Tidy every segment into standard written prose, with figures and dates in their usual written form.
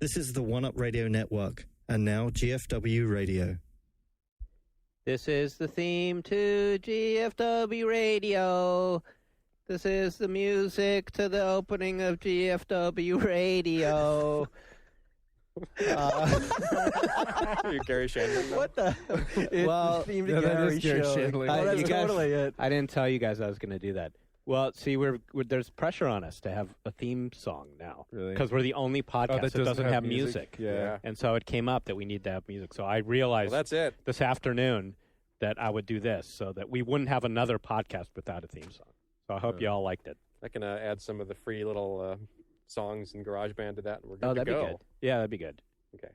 This is the One Up Radio Network, and now GFW Radio. This is the theme to GFW Radio. This is the music to the opening of GFW Radio. You're Gary Shandling. What the? Well, theme to Gary Shandling. That's totally it. I didn't tell you guys I was going to do that. Well, see, there's pressure on us to have a theme song now. Really? Because we're the only podcast that doesn't have music. Yeah. And so it came up that we need to have music. So I realized That's it. this afternoon that I would do this so that we wouldn't have another podcast without a theme song. So I hope you all liked it. I can add some of the free little songs in GarageBand to that, and we're good to that'd go. be good. Yeah, that'd be good. Okay.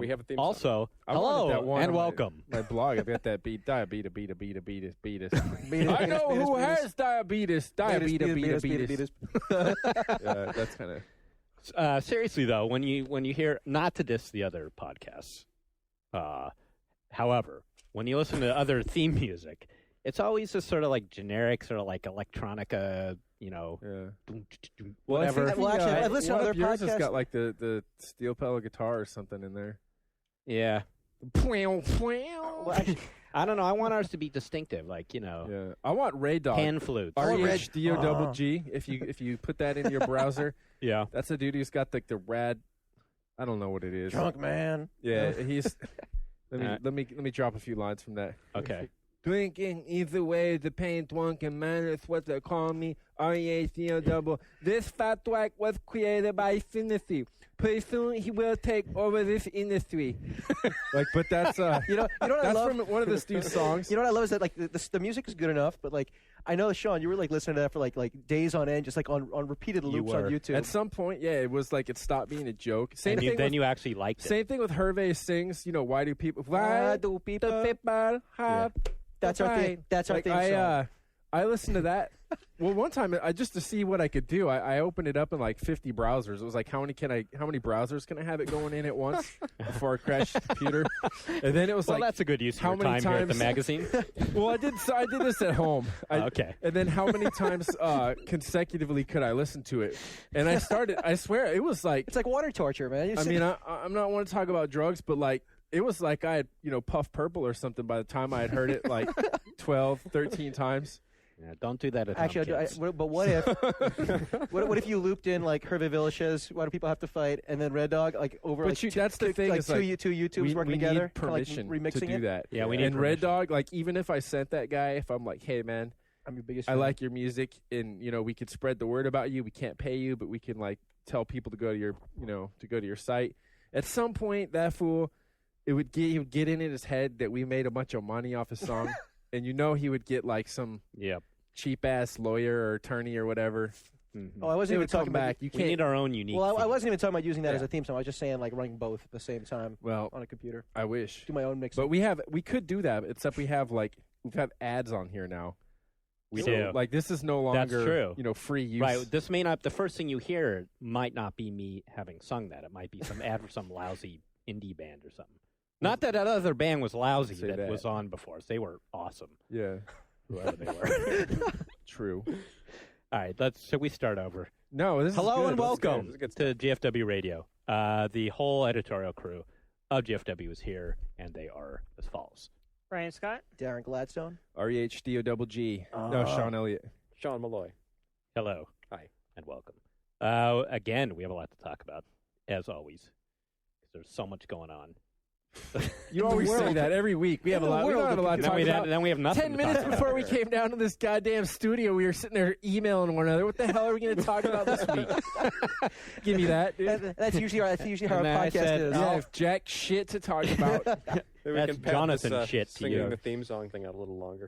We have a theme also, I wanted that one and on my- welcome. My blog, I've got that diabetes. I know who has diabetes. Diabetes. Yeah, that's kind of. Seriously though, when you hear, not to diss the other podcasts, however, when you listen to other theme music, it's always just sort of like generic, sort of like electronica, whatever. I've listened to other yours podcasts. has got like the steel pedal guitar or something in there. Yeah. Well, actually, I don't know. I want ours to be distinctive, like Yeah, I want Ray Dog. pan flutes. REHDOGG. If you put that in your browser, Yeah. that's a dude who's got like the rad. I don't know what it is. drunk man. Yeah, he's. Let me drop a few lines from that. Okay. Drinking either way, the pain drunken man is what they call me. REHDOGG. This fat whack was created by Synesy. Pretty soon he will take over this industry. But that's You know what I that's love? from one of the Steve songs. You know what I love is that like the music is good enough, but like I know Sean, you were like listening to that for like days on end, just like on repeated loops on YouTube. At some point, yeah, it was like it stopped being a joke. And you actually liked it. Same thing with Hervé sings. Why do people have? That's our thing. That's our like, theme song. I listened to that. Well, one time, just to see what I could do, I opened it up in like 50 browsers. It was like, how many browsers can I have it going in at once before I crash the computer? And then it was well, like, that's a good use of how your many time here at the times- magazine. well, I did this at home. Okay. And then how many times consecutively could I listen to it? And I swear, it was like, It's like water torture, man. I'm not want to talk about drugs, but like, it was like I had, Puff Purple or something by the time I had heard it like 12, 13 times. Yeah, don't do that at Actually, home, kids. but what if what if you looped in like Hervé Villechaize, Why Do People Have to Fight, and then Red Dog like over But like that's the thing, like is, two YouTubes working we together, need permission kinda, like, remixing to do it? that. Yeah, we need And Red permission. Dog, like even if I sent that guy, if I'm like, hey man, I'm your biggest I fan. like your music, and we could spread the word about you. We can't pay you, but we can like tell people to go to your site. At some point, that fool, he would get in his head that we made a bunch of money off his song, and he would get like some cheap ass lawyer or attorney or whatever. Mm-hmm. Oh, I wasn't even talking about. You We can't. need our own unique. Well, I theme. wasn't even talking about using that as a theme song. I was just saying like running both at the same time Well, on a computer. I wish. Do my own mix. But we could do that, except we have ads on here now. We do. Like this is no longer true. Free use. Right. This may not. The first thing you hear might not be me having sung that. It might be some ad for some lousy indie band or something. Not that other band was lousy that was on before us. They were awesome. Yeah. Whoever they were. True. All right. Should we start over? No, this Hello is good. and This is good. welcome This is good to GFW Radio. The whole editorial crew of GFW is here, and they are as follows. Brian Scott. Darren Gladstone. REHDOGG. No, Sean Elliott. Sean Malloy. Hello. Hi. And welcome. Again, we have a lot to talk about, as always, because there's so much going on. You always say that every week. We have a lot. We don't have a lot to talk about. Then we have nothing. 10 to minutes talk about. before we came down to this goddamn studio, we were sitting there emailing one another. What the hell are we going to talk about this week? Give me that, dude. That's usually how our And then I podcast said, is. I have jack shit to talk about. Maybe we That's can pad Jonathan this, shit to singing you. the theme song thing out a little longer.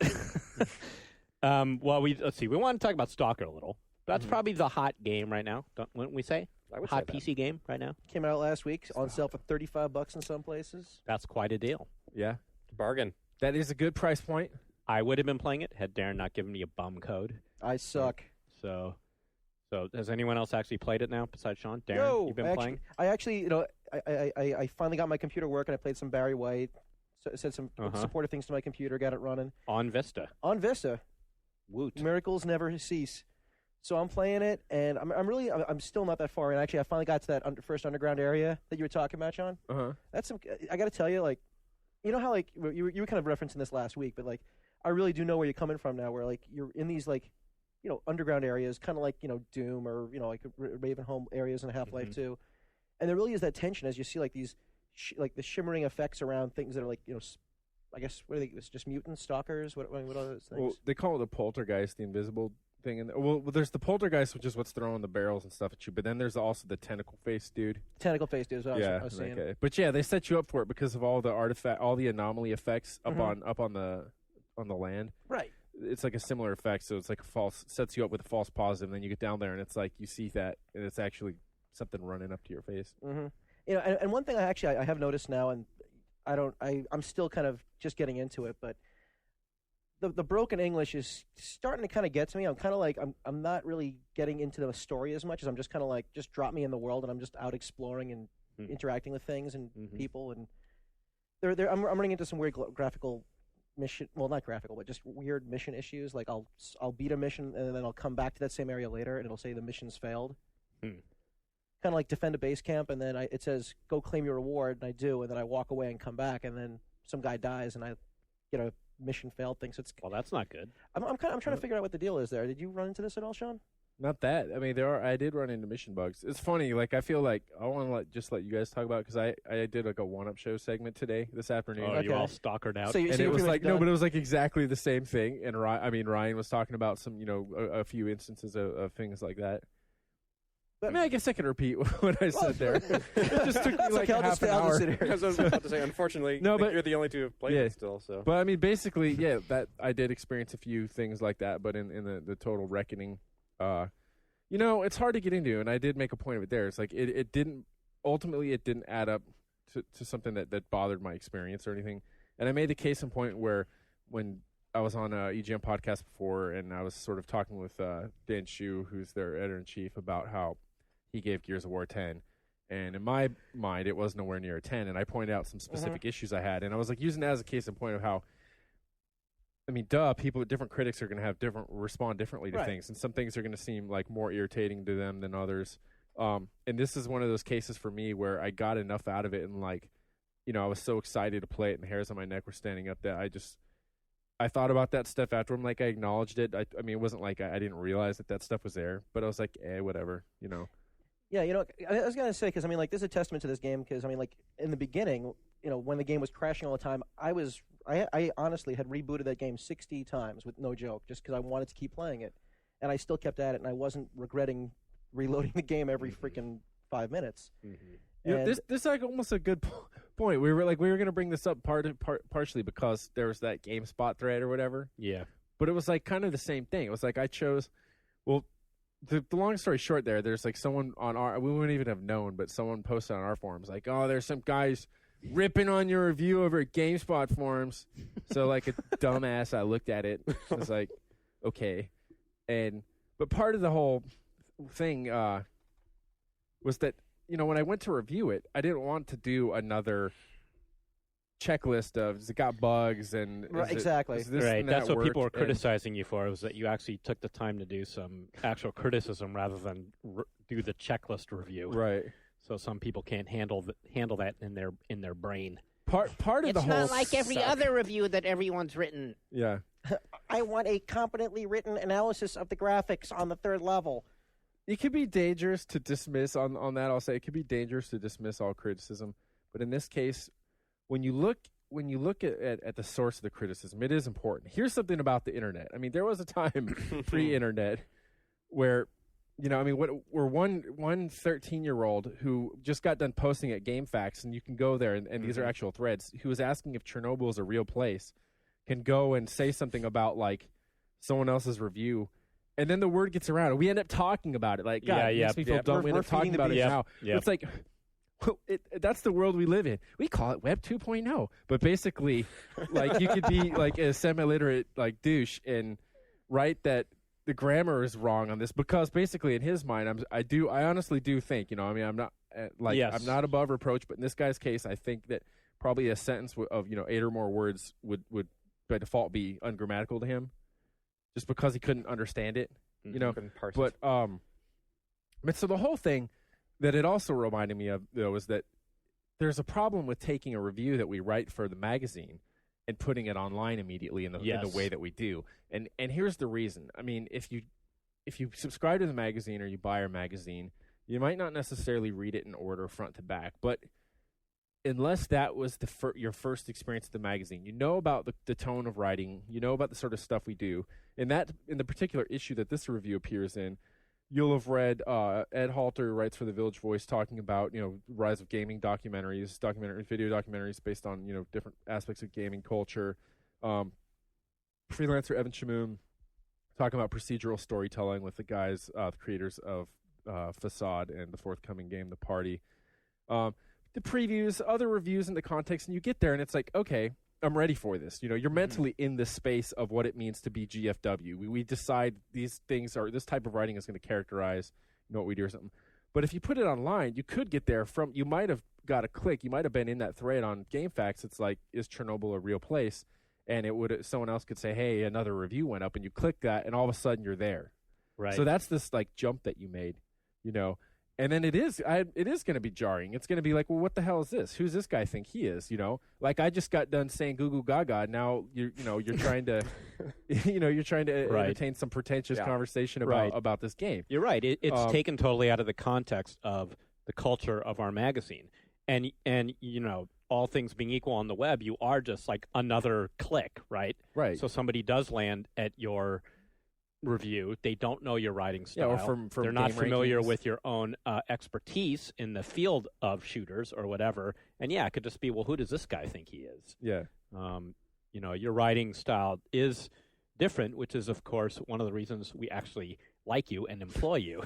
Well, let's see. We want to talk about Stalker a little. That's probably the hot game right now, wouldn't we say? I would Hot say that. PC game right now. Came out last week on sale for $35 in some places. That's quite a deal. Yeah. Bargain. That is a good price point. I would have been playing it had Darren not given me a bum code. I suck. So has anyone else actually played it now besides Sean? Darren, No, you've been playing? I actually, I finally got my computer working. I played some Barry White, said some supportive things to my computer, got it running. On Vista. On Vista. Woot. Miracles never cease. So I'm playing it, and I'm still not that far in. Actually, I finally got to that first underground area that you were talking about, Sean. That's I got to tell you, like, you know how like you were kind of referencing this last week, but like I really do know where you're coming from now. Where like you're in these like underground areas, kind of like Doom or like Ravenholm areas in Half-Life 2, and there really is that tension as you see like these like the shimmering effects around things that are like I guess what are they? It's just mutants, stalkers. What are those things? Well, they call it the poltergeist, the invisible thing. Well, there's the poltergeist, which is what's throwing the barrels and stuff at you. But then there's also the tentacle face dude. Tentacle face dude. Is what I was seeing. Okay. But yeah, they set you up for it because of all the all the anomaly effects up on the land. Right. It's like a similar effect, so it's like sets you up with a false positive, and then you get down there, and it's like you see that, and it's actually something running up to your face. And one thing I have noticed now, and I'm still kind of just getting into it, but the broken English is starting to kind of get to me. I'm kind of like I'm not really getting into the story as much as I'm just kind of like just drop me in the world, and I'm just out exploring and interacting with things and people, and I'm running into some weird graphical mission, well, not graphical, but just weird mission issues. Like I'll beat a mission and then I'll come back to that same area later and it'll say the mission's failed. Kind of like defend a base camp, and then it says go claim your reward, and I do, and then I walk away and come back, and then some guy dies, and I get a mission failed thing. So it's that's not good. I'm trying to figure out what the deal is there. Did you run into this at all, Sean? Not that. I mean, I did run into mission bugs. It's funny. Like I feel like I want to let you guys talk about it, because I did like a one-up show segment this afternoon. Oh, you all stalkered out. And it was like but it was like exactly the same thing. And Ryan was talking about some a few instances of things like that. But, I mean, I guess I can repeat what I said there. It just took me like half an hour. I was about to say, unfortunately, but you're the only two who have played it still. So, but I mean, basically, that I did experience a few things like that. But in the total reckoning, it's hard to get into, and I did make a point of it there. It's like it didn't add up to something that bothered my experience or anything. And I made the case in point where when I was on a EGM podcast before, and I was sort of talking with Dan Shu, who's their editor-in-chief, about how he gave Gears of War 10, and in my mind, it was nowhere near a 10, and I pointed out some specific issues I had, and I was like using that as a case in point of how, I mean, different critics are going to respond differently to things, and some things are going to seem like more irritating to them than others, and this is one of those cases for me where I got enough out of it, and like, I was so excited to play it, and the hairs on my neck were standing up, that I thought about that stuff after. I acknowledged it. I mean, it wasn't like I didn't realize that stuff was there, but I was like, whatever, Yeah, I was going to say, because, I mean, like, this is a testament to this game, because, I mean, like, in the beginning, when the game was crashing all the time, I honestly had rebooted that game 60 times, with no joke, just because I wanted to keep playing it. And I still kept at it, and I wasn't regretting reloading the game every freaking 5 minutes. This is like almost a good point. We were going to bring this up partially because there was that GameSpot thread or whatever. Yeah. But it was like kind of the same thing. It was like I chose, the long story short there's like someone we wouldn't even have known, but someone posted on our forums like, oh, there's some guys ripping on your review over at GameSpot forums. So like a dumbass, I looked at it. I was like, okay. But part of the whole thing was that, when I went to review it, I didn't want to do another checklist of has it got bugs and exactly. That's what people were criticizing you for, was that you actually took the time to do some actual criticism rather than do the checklist review. Right. So some people can't handle that in their brain. Part of the whole. It's not like every other review that everyone's written. Yeah. I want a competently written analysis of the graphics on the third level. It could be dangerous to dismiss on that. I'll say it could be dangerous to dismiss all criticism, but in this case, when you look at the source of the criticism, it is important. Here's something about the internet. I mean, there was a time pre-internet where, we're one 13-year-old who just got done posting at GameFAQs, and you can go there, and these are actual threads, who was asking if Chernobyl is a real place, can go and say something about, like, someone else's review, and then the word gets around, and we end up talking about it. Like, God, it makes me feel dumb. We end up talking about it now. It's like, that's the world we live in. We call it Web 2.0. But basically, like, you could be, like, a semi-literate, like, douche and write that the grammar is wrong on this, because basically in his mind, I honestly do think, I'm not, I'm not above reproach, but in this guy's case, I think that probably a sentence of 8 or more words would by default be ungrammatical to him, just because he couldn't understand it. You know, Couldn't parse but it. but so the whole thing that it also reminded me of, though, is that there's a problem with taking a review that we write for the magazine and putting it online immediately in the way that we do. And here's the reason. I mean, if you subscribe to the magazine or you buy our magazine, you might not necessarily read it in order front to back, but unless that was your first experience with the magazine, you know about the tone of writing, you know about the sort of stuff we do. In the particular issue that this review appears in, you'll have read Ed Halter, who writes for the Village Voice, talking about, you know, rise of gaming video documentaries based on, you know, different aspects of gaming culture. Freelancer Evan Shamoon talking about procedural storytelling with the guys, the creators of Facade and the forthcoming game, The Party. The previews, other reviews in the context, and you get there and it's like, okay, I'm ready for this. You know, you're mentally in the space of what it means to be GFW. We decide these things are, this type of writing is going to characterize, you know, what we do or something. But if you put it online, you could get there from, you might have got a click. You might have been in that thread on GameFAQs. It's like, is Chernobyl a real place? And someone else could say, hey, another review went up, and you click that, and all of a sudden you're there. Right. So that's this like jump that you made, you know. And then it is going to be jarring. It's going to be like, well, what the hell is this? Who's this guy think he is? You know, like I just got done saying goo goo gaga. Now you're trying to, entertain some pretentious conversation about this game. You're right. It's taken totally out of the context of the culture of our magazine, and you know, all things being equal on the web, you are just like another click, right? Right. So somebody does land at your review, they don't know your writing style. Yeah, or from they're not familiar rankings. with your own expertise in the field of shooters or whatever. And yeah, it could just be, well, who does this guy think he is? Yeah. You know, your writing style is different, which is, of course, one of the reasons we actually like you and employ you,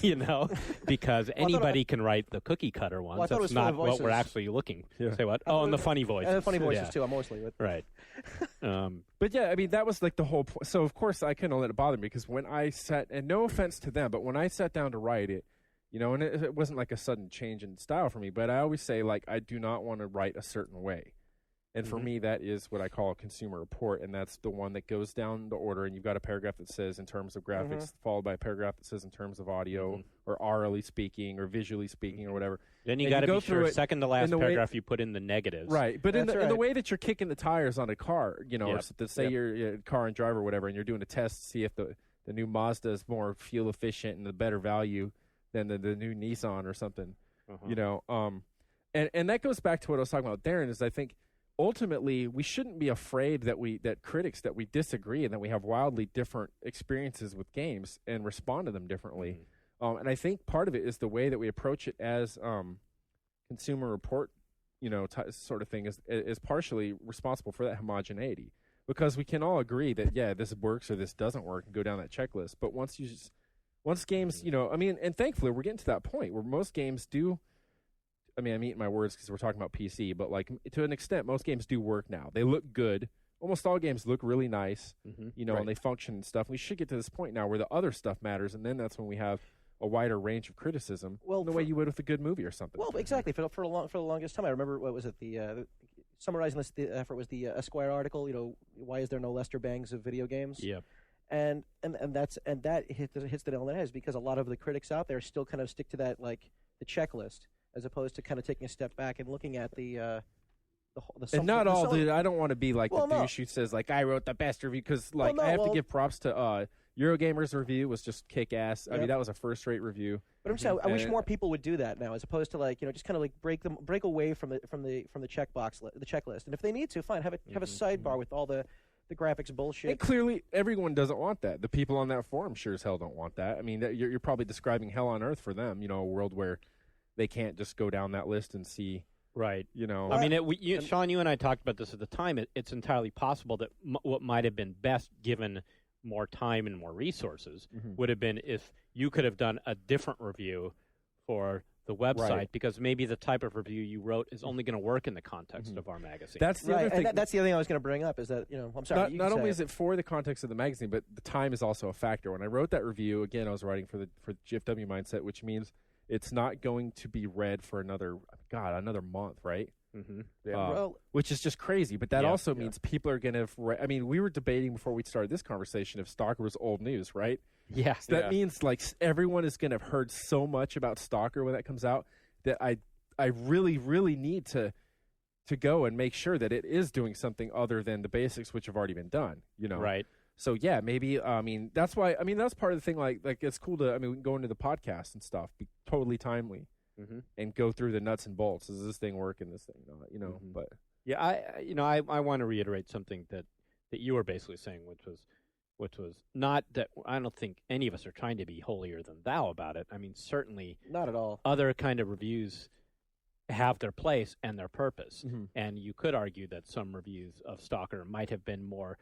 you know, because anybody can write the cookie cutter ones. Well, That's not what we're actually looking. Say what? Oh, and the funny voices. And the funny voices too. I'm mostly with. Right. But yeah, I mean, that was like the whole point. So of course I couldn't let it bother me, because when I sat, and no offense to them, but when I sat down to write it, you know, and it wasn't like a sudden change in style for me, but I always say, like, I do not want to write a certain way. And for me, that is what I call a consumer report, and that's the one that goes down the order, and you've got a paragraph that says in terms of graphics, followed by a paragraph that says in terms of audio, or orally speaking, or visually speaking, or whatever. Then you got to be sure, second to last paragraph, you put in the negatives. Right, but in the way that you're kicking the tires on a car, you know, or say you're a car and driver or whatever, and you're doing a test to see if the new Mazda is more fuel efficient and the better value than the new Nissan or something, you know. And that goes back to what I was talking about, Darren, is I think ultimately we shouldn't be afraid that we disagree and that we have wildly different experiences with games and respond to them differently. And I think part of it is the way that we approach it as consumer report, you know, sort of thing is partially responsible for that homogeneity, because we can all agree that, yeah, this works or this doesn't work, and go down that checklist. But once games, you know, I mean, and thankfully we're getting to that point where most games do. I mean, I'm eating my words because we're talking about PC, but like to an extent, most games do work now. They look good. Almost all games look really nice, you know, and they function and stuff. We should get to this point now where the other stuff matters, and then that's when we have a wider range of criticism, the way you would with a good movie or something. Well, exactly. For the longest time, I remember, what was it? Summarizing this, the effort was the Esquire article. You know, why is there no Lester Bangs of video games? Yeah. And that hits the nail on the head, because a lot of the critics out there still kind of stick to that, like, the checklist, as opposed to kind of taking a step back and looking at the and not all, dude. I don't want to be like the douche who says, like, I wrote the best review, because like I have to give props to Eurogamer's review was just kick ass. I mean, that was a first rate review. But I'm saying, I wish more people would do that now, as opposed to, like, you know, just kind of like break away from the checklist. And if they need to, fine, have a sidebar with all the graphics bullshit. And clearly, everyone doesn't want that. The people on that forum sure as hell don't want that. I mean, you're probably describing hell on earth for them. You know, a world where they can't just go down that list and see. Right. You know. I mean, Sean, you and I talked about this at the time. It's entirely possible that what might have been best, given more time and more resources, would have been if you could have done a different review for the website, because maybe the type of review you wrote is only going to work in the context of our magazine. That's the other thing. And that's the other thing I was going to bring up, is that, you know, I'm sorry. Not only is it for the context of the magazine, but the time is also a factor. When I wrote that review, again, I was writing for GFW Mindset, which means it's not going to be read for another month, right? Mm-hmm. Yeah. Which is just crazy. But that also means people are going to. I mean, we were debating before we started this conversation if Stalker was old news, right? Yeah. So that means like everyone is going to have heard so much about Stalker when that comes out that I really, really need to go and make sure that it is doing something other than the basics, which have already been done. You know, Right. So yeah, maybe. I mean, that's why. I mean, that's part of the thing. Like it's cool to. I mean, we can go into the podcast and stuff. Be totally timely. Mm-hmm. And go through the nuts and bolts. Does this thing work and this thing not? You know, but yeah, I want to reiterate something that you were basically saying, which was not that I don't think any of us are trying to be holier than thou about it. I mean, certainly Not at all. other kind of reviews have their place and their purpose, and you could argue that some reviews of Stalker might have been more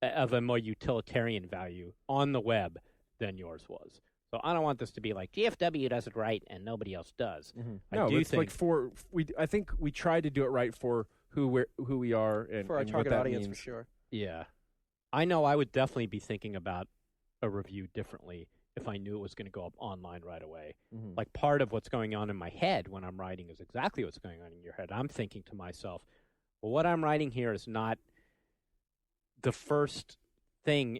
of a more utilitarian value on the web than yours was. So I don't want this to be like GFW does it right and nobody else does. no, it's like I think we tried to do it right for who we are and For our and what target that audience, means. for sure. Yeah. I know I would definitely be thinking about a review differently if I knew it was going to go up online right away. Like part of what's going on in my head when I'm writing is exactly what's going on in your head. I'm thinking to myself, well, what I'm writing here is not the first thing.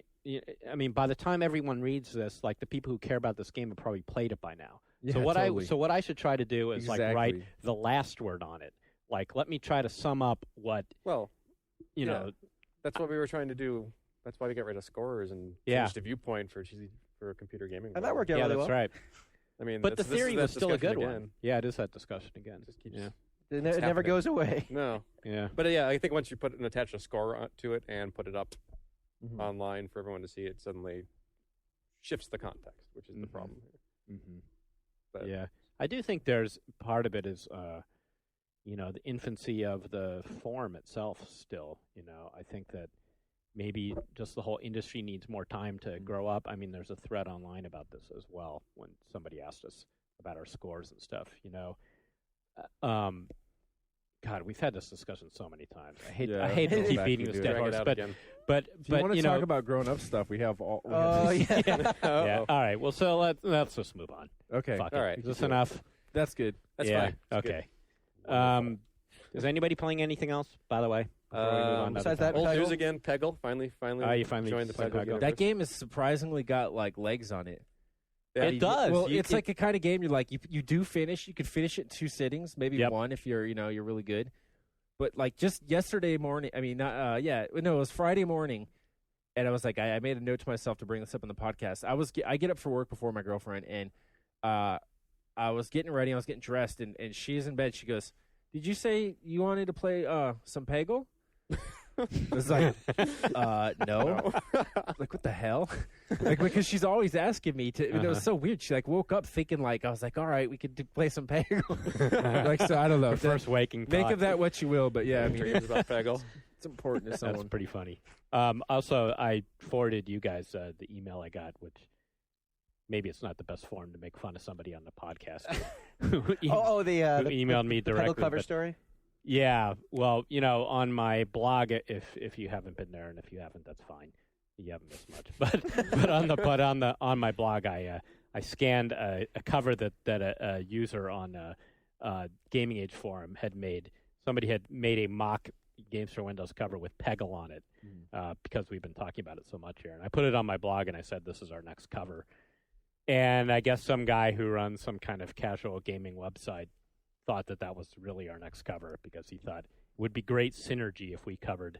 I mean, by the time everyone reads this, like the people who care about this game have probably played it by now. Yeah, so totally. what I should try to do is like write Exactly. the last word on it. Like, let me try to sum up what you know. That's what we were trying to do. That's why we got rid of scorers and Yeah. changed the viewpoint for computer gaming. And that worked out Yeah, really that's well. right. I mean, But the this is theory that was still a good discussion one. again. Yeah, it is that discussion again. Just keeps, Yeah. It never happening. goes away. No, Yeah. but yeah, I think once you attach a score to it and put it up online for everyone to see, it suddenly shifts the context, which is the problem here. But Yeah, I do think there's part of it is, the infancy of the form itself. Still, I think that maybe just the whole industry needs more time to grow up. I mean, there's a thread online about this as well when somebody asked us about our scores and stuff. God, we've had this discussion so many times. I hate to Go keep back beating and this do it. dead Drag it horse, out but again. If you want to talk about grown-up stuff, we have all. Yeah. yeah. All right. Well, so let's just move on. Okay. Fuck All it. right. Is this enough? That's good. That's yeah. fine. That's good. Okay. Is anybody playing anything else, by the way? Before we move on to besides other that, Old topics? Peggle? news again. Peggle finally you finally joined the played Peggle Peggle. universe. That game has surprisingly got like legs on it. Yeah. It does. Well, You it's can- like a kind of game you're like you do finish. You could finish it in 2 sittings, maybe Yep. one if you're you're really good. But like just yesterday morning, I mean, it was Friday morning, and I was like, I made a note to myself to bring this up on the podcast. I get up for work before my girlfriend, and I was getting ready, I was getting dressed, and she's in bed. She goes, "Did you say you wanted to play some Peggle?" I was like, no. Like, what the hell? Like, because she's always asking me to. It was so weird. She like woke up thinking like I was like, all right, we could play some Peggle. Like, so I don't know. Your first waking Make thought. of that what you will, but yeah, I mean, Dreams about Peggle. it's important to That's someone. pretty funny. Also, I forwarded you guys the email I got, which maybe it's not the best form to make fun of somebody on the podcast. who The emailed me the directly. Peggle cover but- story. Yeah, well, on my blog, if you haven't been there, and if you haven't, that's fine. You haven't missed much. But on my blog, I scanned a cover that a user on Gaming Age forum had made. Somebody had made a mock Games for Windows cover with Peggle on it because we've been talking about it so much here. And I put it on my blog, and I said, "This is our next cover." And I guess some guy who runs some kind of casual gaming website thought that was really our next cover because he thought it would be great synergy if we covered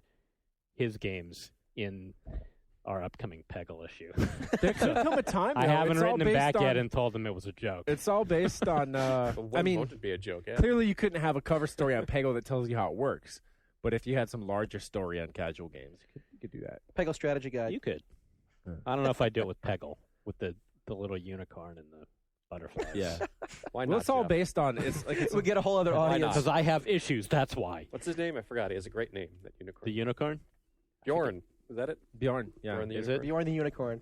his games in our upcoming Peggle issue. There could come a time. I though, haven't it's all written him based back yet on- and told him it was a joke. It's all based on. But I mean, won't it be a joke? Yeah. clearly you couldn't have a cover story on Peggle that tells you how it works. But if you had some larger story on casual games, you could do that. Peggle strategy guide. You could. I don't know if I'd do it with Peggle, with the little unicorn and the butterflies. Yeah. Why not? Well, it's all Jeff? based on. It's like it's We get a whole other Why audience. not? Because I have issues, that's why. What's his name? I forgot. He has a great name. That unicorn. The unicorn? Bjorn. Is that it? Bjorn. Yeah. Bjorn the Is unicorn? Bjorn the unicorn.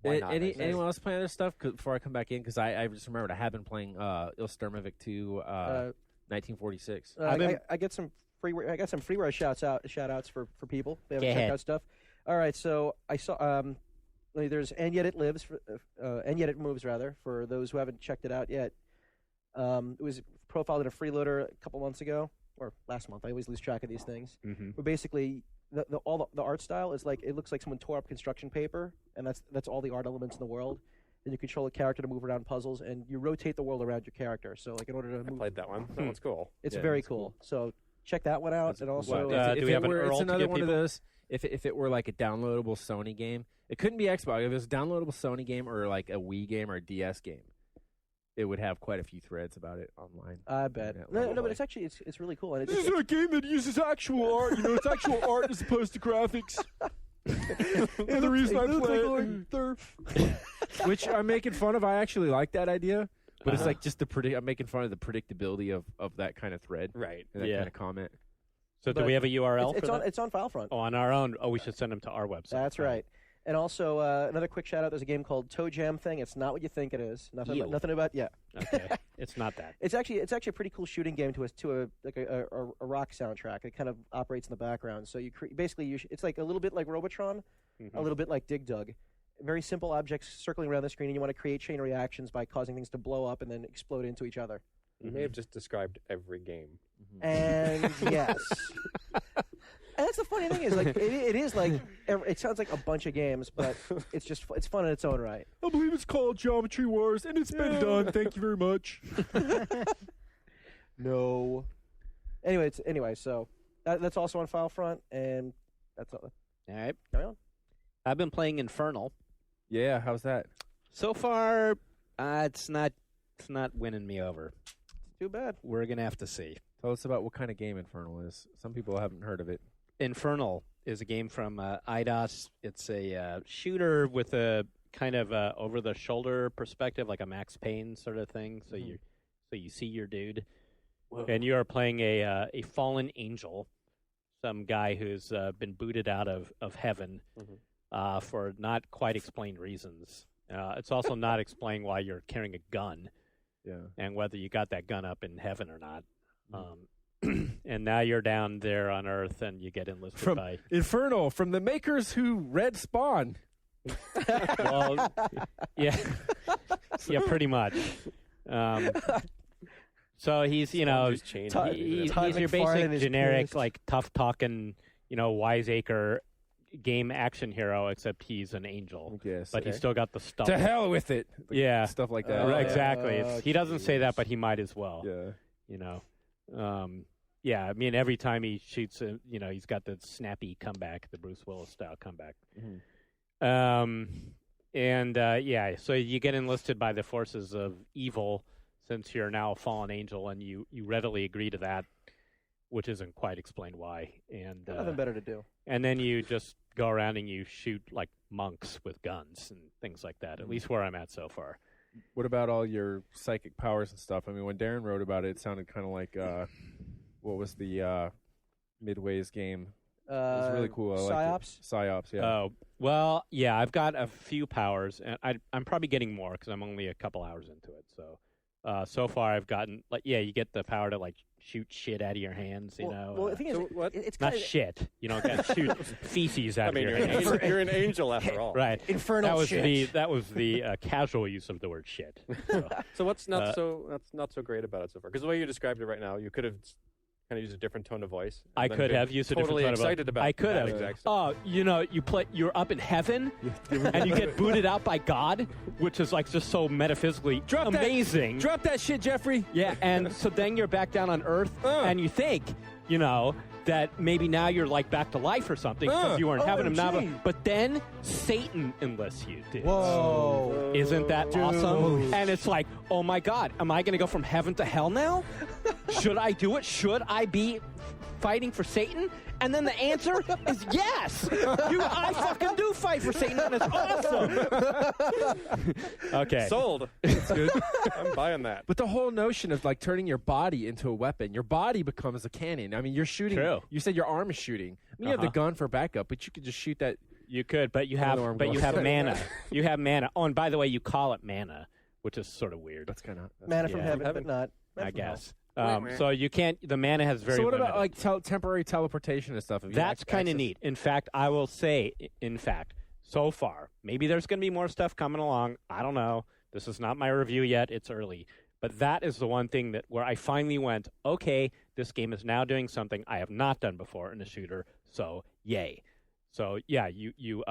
Why not, I say? Anyone else playing other stuff before I come back in? Because I just remembered I have been playing Sturmovik 2 1946. I get some freeware. I got some freeware shout outs for people. They haven't Go checked ahead. out stuff. All right, so I saw there's And Yet It Lives, And Yet It Moves, rather, for those who haven't checked it out yet. It was profiled in a freeloader a couple months ago, or last month. I always lose track of these things. But basically, all the art style is like, it looks like someone tore up construction paper, and that's all the art elements in the world. And you control a character to move around puzzles, and you rotate the world around your character. So, like, in order to move, I played that one. That one's cool. it's very cool. So check that one out, and also do we have an URL it's to another give one of people? those. If it were like a downloadable Sony game, it couldn't be Xbox. If it was a downloadable Sony game or like a Wii game or a DS game, it would have quite a few threads about it online. I bet. No, but it's actually it's really cool. And This is a game that uses actual art. It's actual art as opposed to graphics. And the reason I play it, which I'm making fun of, I actually like that idea. But it's like just I'm making fun of the predictability of that kind of thread, Right. and that kind of comment. So do But we have a URL it's for on that? it's on FileFront. Oh, on our own. Oh, we should send them to our website. That's right. And also another quick shout out. There's a game called Toe Jam Thing. It's not what you think it is. Nothing about yeah. Okay. It's not that. It's actually a pretty cool shooting game to a rock soundtrack. It kind of operates in the background. So it's like a little bit like Robotron, a little bit like Dig Dug. Very simple objects circling around the screen, and you want to create chain reactions by causing things to blow up and then explode into each other. You may have just described every game. And yes. And that's the funny thing is, like, it is like, it sounds like a bunch of games, but it's fun in its own right. I believe it's called Geometry Wars, and it's been done. Thank you very much. No. Anyway, so that's also on FileFront, and that's all. All right. Carry on. I've been playing Infernal. Yeah, how's that? So far, it's not winning me over. Too bad. We're gonna have to see. Tell us about what kind of game Infernal is. Some people haven't heard of it. Infernal is a game from IDOS. It's a shooter with a kind of over-the-shoulder perspective, like a Max Payne sort of thing. So you see your dude, and you are playing a fallen angel, some guy who's been booted out of heaven for not quite explained reasons. It's also not explained why you're carrying a gun, and whether you got that gun up in heaven or not. And now you're down there on Earth, and you get enlisted by Infernal, from the makers who read Spawn. well, yeah, pretty much. So he's he's your basic generic like tough talking wiseacre game action hero, except he's an angel. Yes, but he's still got the stuff. To hell with it. Stuff like that. Exactly. He doesn't say that, but he might as well. Yeah. I mean, every time he shoots, he's got the snappy comeback, the Bruce Willis style comeback. So you get enlisted by the forces of evil since you're now a fallen angel, and you readily agree to that, which isn't quite explained why. And nothing better to do. And then you just go around and you shoot like monks with guns and things like that, at least where I'm at so far. What about all your psychic powers and stuff? I mean, when Darren wrote about it, it sounded kind of like, what was the Midway's game? It was really cool. I liked it. Psyops, yeah. Oh, well, yeah, I've got a few powers, and I'm probably getting more because I'm only a couple hours into it. So far I've gotten, you get the power to, shoot shit out of your hands, Well, the thing is, it's not shit. You don't got to shoot feces out of your hands. You're an angel after all. Right. Infernal shit. That was the casual use of the word shit. So what's not so great about it so far? Because the way you described it right now, you could have kind of used a different tone of voice. I could have used a different tone of voice. Excited about. I could have. Exact stuff. You're up in heaven, and you get booted out by God, which is just so metaphysically amazing. Drop that shit, Jeffrey. Yeah, and so then you're back down on Earth, and you think, that maybe now you're back to life or something because you were in heaven and now. But then Satan enlists you, dude. Whoa! Isn't that awesome? And it's like, oh my God, am I going to go from heaven to hell now? Should I do it? Should I be fighting for Satan? And then the answer is yes. I fucking do fight for Satan, and it's awesome. Okay. Sold. That's good. I'm buying that. But the whole notion of turning your body into a weapon, your body becomes a cannon. I mean, you're shooting. True. You said your arm is shooting. I mean, you have the gun for backup, but you could just shoot that. You could, but you have mana. You have mana. Oh, and by the way, you call it mana, which is sort of weird. That's kind of mana from heaven, but not. I guess. So you can't. The mana has very. So what limited. about temporary teleportation and stuff? That's kind of neat. In fact, I will say. so far. Maybe there's going to be more stuff coming along. I don't know. This is not my review yet. It's early. But that is the one thing where I finally went, okay, this game is now doing something I have not done before in a shooter, so yay. So, yeah, you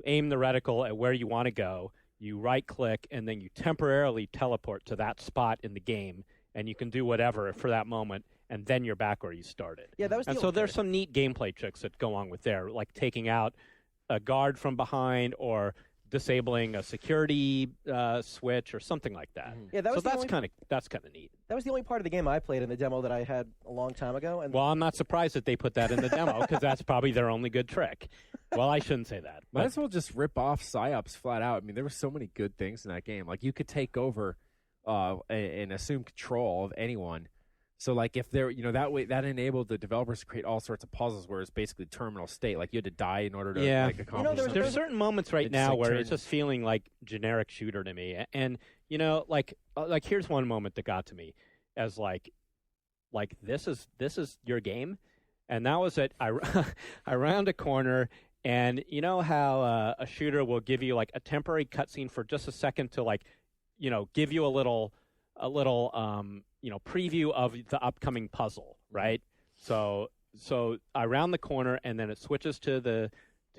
aim the reticle at where you want to go, you right-click, and then you temporarily teleport to that spot in the game, and you can do whatever for that moment, and then you're back where you started. Yeah, that was and so there's some neat gameplay tricks that go along with there, like taking out a guard from behind or disabling a security switch or something like that. Yeah, that was that's kind of neat. That was the only part of the game I played in the demo that I had a long time ago. And well, I'm not surprised that they put that in the demo because that's probably their only good trick. Well, I shouldn't say that. Might as well just rip off PsyOps flat out. I mean, there were so many good things in that game. Like, you could take over and assume control of anyone. So, like, if there, that way, that enabled the developers to create all sorts of puzzles where it's basically terminal state. Like, you had to die in order to accomplish something. There's certain moments right now where it's just feeling like generic shooter to me. And, like here's one moment that got to me as like this is your game. And that was it. I round a corner, and you know how a shooter will give you like a temporary cutscene for just a second to like, give you a little preview of the upcoming puzzle, right? So I round the corner, and then it switches to the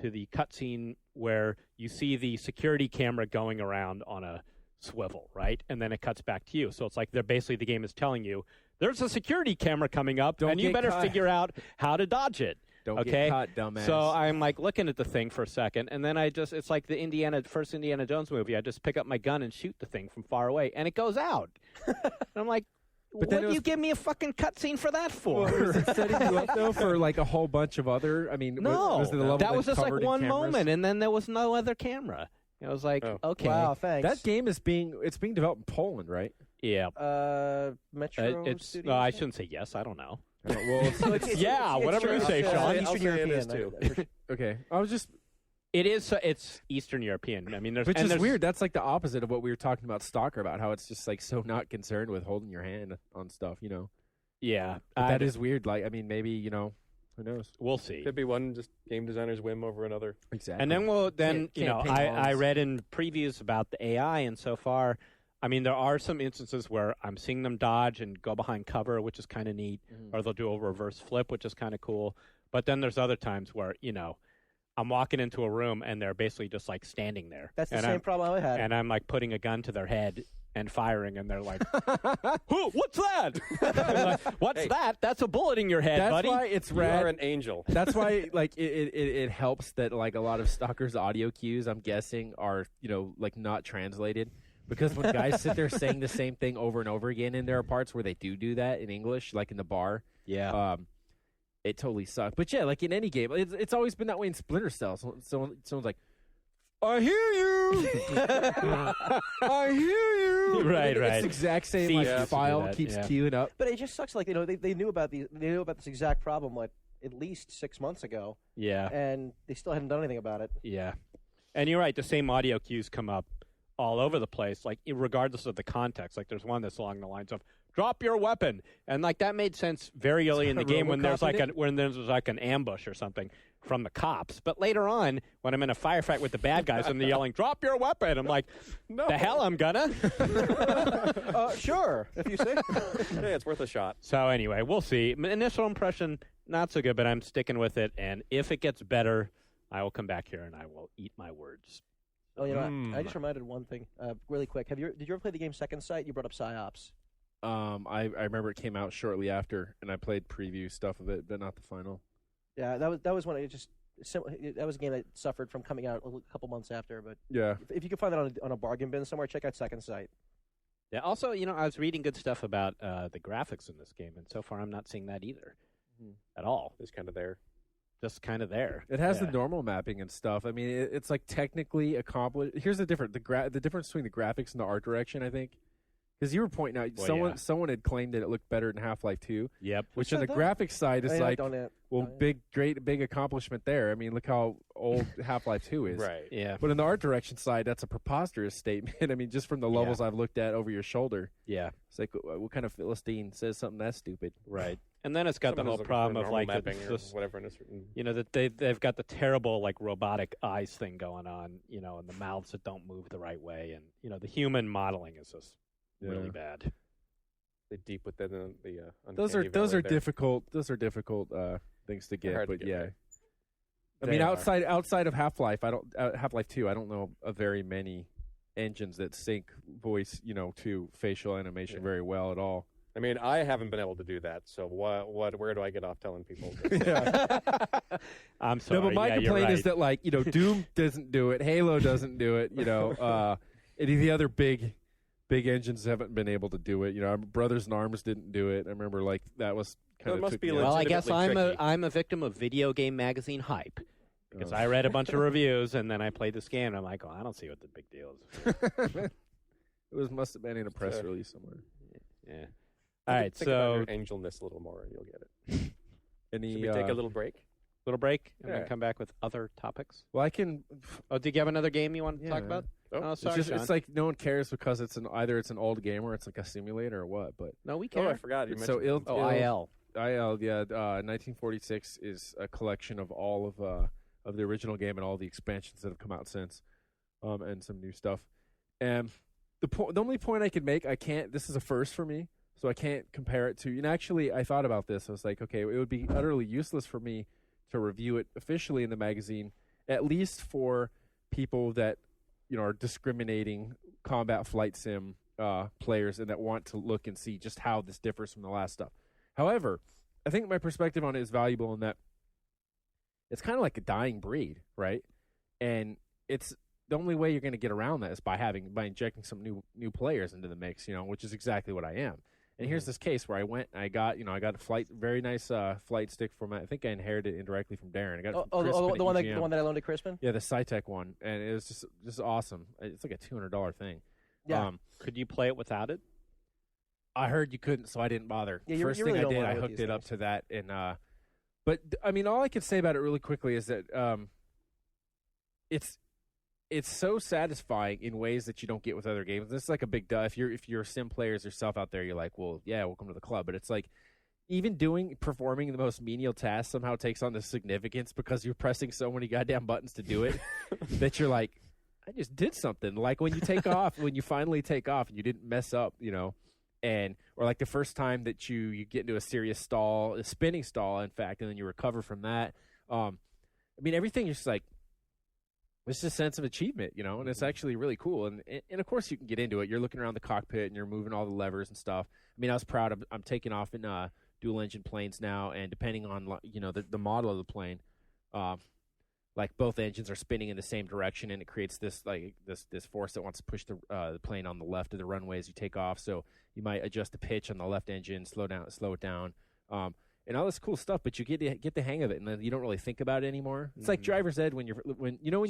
cutscene where you see the security camera going around on a swivel, right? And then it cuts back to you. So it's like the game is telling you there's a security camera coming up, and you better figure out how to dodge it. Don't get caught, dumbass. So I'm like looking at the thing for a second, and then it's like the first Indiana Jones movie. I just pick up my gun and shoot the thing from far away, and it goes out. And I'm like, what do you give me a fucking cutscene for that for? Well, was it setting you up, though, for like a whole bunch of other, no. Was the level that was just like one cameras? moment, and then there was no other camera. I was like, okay. Wow, thanks. That game is being developed in Poland, right? Yeah. Metro Studios? I shouldn't say yes. I don't know. Well, whatever you say, Sean. Eastern European. It is too. Okay. I was just... It is. It's Eastern European. I mean, which is weird. That's like the opposite of what we were talking about Stalker, about how it's just like so not concerned with holding your hand on stuff, Yeah. But that is weird. Like, I mean, maybe, who knows? We'll see. Could be one just game designer's whim over another. Exactly. And then I read in previews about the AI, and so far, I mean, there are some instances where I'm seeing them dodge and go behind cover, which is kind of neat, or they'll do a reverse flip, which is kind of cool. But then there's other times where, I'm walking into a room and they're basically just like standing there. That's the same problem I had. And I'm like putting a gun to their head and firing, and they're like, what's that? I'm like, what's that? That's a bullet in your head, buddy. That's why it's You rad. are an angel. That's why, like, it helps that, like, a lot of Stalker's audio cues, I'm guessing, are, like, not translated. Because when guys sit there saying the same thing over and over again, and there are parts where they do that in English, like in the bar. Yeah. It totally sucked. But yeah, like in any game, it's always been that way in Splinter Cell. Someone's like, I hear you! I hear you! Right. It's the exact same file keeps queuing up. But it just sucks. Like, they knew about this exact problem like at least 6 months ago. Yeah. And they still hadn't done anything about it. Yeah. And you're right, the same audio cues come up all over the place, like regardless of the context. Like there's one that's along the lines of "drop your weapon," and like that made sense very early in the game when there's like an ambush or something from the cops. But later on, when I'm in a firefight with the bad guys and they're yelling "drop your weapon," I'm like, "No, the hell I'm gonna." Sure, if you say. Hey, it's worth a shot. So anyway, we'll see. Initial impression not so good, but I'm sticking with it. And if it gets better, I will come back here and I will eat my words. Oh, I just reminded one thing really quick. Did you ever play the game Second Sight? You brought up PsyOps. I remember it came out shortly after, and I played preview stuff of it, but not the final. Yeah, that was one. That was a game that suffered from coming out a couple months after. But yeah, if you can find that on a bargain bin somewhere, check out Second Sight. Yeah. Also, I was reading good stuff about the graphics in this game, and so far I'm not seeing that either at all. It's kind of there. Just kind of there. It has the normal mapping and stuff. I mean, it's like technically accomplished. Here's the difference: the difference between the graphics and the art direction, I think. Because you were pointing out, someone had claimed that it looked better than Half-Life 2. Yep. Which on the graphics side is big accomplishment there. I mean, look how old Half-Life 2 is. Right. Yeah. But on the art direction side, that's a preposterous statement. I mean, just from the levels I've looked at over your shoulder. Yeah. It's like, what kind of Philistine says something that stupid? Right. And then it's got the Someone whole who's looking for problem of normal like mapping it's or just, whatever in a certain. that they've got the terrible like robotic eyes thing going on, and the mouths that don't move the right way, and the human modeling is just really bad. They deep within the those are difficult. Those are difficult things to get. Hard But to get yeah, right. I mean outside of Half-Life, Half-Life 2, I don't know of very many engines that sync voice, to facial animation very well at all. I mean, I haven't been able to do that. So where do I get off telling people? I'm sorry. No, but my you're complaint right. is that Doom doesn't do it, Halo doesn't do it. Any of the other big engines haven't been able to do it. Brothers in Arms didn't do it. I remember that was kind of. it must be Well, I guess legitimately I'm a victim of video game magazine hype. Because I read a bunch of reviews and then I played this game and I'm like, I don't see what the big deal is. It must have been in a press release somewhere. Yeah. All right, think about so your angelness a little more and you'll get it. Any? Should we take a little break? little break and Yeah. then come back with other topics. Well, I can. Oh, did you have another game you want to talk Yeah. about? Oh, sorry, Sean. It's like no one cares because it's either it's an old game or it's like a simulator or what. But No, we Oh, I care. forgot. You it's so mentioned ill. IL. IL, yeah. 1946 is a collection of all of the original game and all the expansions that have come out since, and some new stuff. And the only point I could make, I can't. This is a first for me, so I can't compare it to. And actually, I thought about this. I was like, okay, it would be utterly useless for me to review it officially in the magazine, at least for people that are discriminating combat flight sim players and that want to look and see just how this differs from the last stuff. However, I think my perspective on it is valuable in that it's kind of like a dying breed, right? And it's the only way you're going to get around that is by injecting some new players into the mix, which is exactly what I am. And here's this case where I went and I got a very nice flight stick from, I think I inherited it indirectly from Darren. I got it from Crispin the one at that I loaned to Crispin? Yeah, the Cytec one, and it was just awesome. It's like a $200 thing. Yeah. Could you play it without it? I heard you couldn't, so I didn't bother. Yeah, First you thing really I don't did, want I it with hooked these it up things. to that, and but I mean, all I can say about it really quickly is that it's so satisfying in ways that you don't get with other games. This is like a big duh. If you're sim players yourself out there, you're like, well, yeah, welcome to the club. But it's like even performing the most menial task somehow takes on this significance because you're pressing so many goddamn buttons to do it that you're like, I just did something. Like when you take off, when you finally take off and you didn't mess up, and or like the first time that you get into a serious stall, a spinning stall, in fact, and then you recover from that. I mean, everything is just like, it's just a sense of achievement, and it's actually really cool. And of course you can get into it. You're looking around the cockpit and you're moving all the levers and stuff. I mean, I was proud of, I'm taking off in dual engine planes now, and depending on the model of the plane, like both engines are spinning in the same direction, and it creates this this force that wants to push the plane on the left of the runway as you take off. So you might adjust the pitch on the left engine, slow it down, and all this cool stuff. But you get the hang of it, and then you don't really think about it anymore. It's like driver's ed when you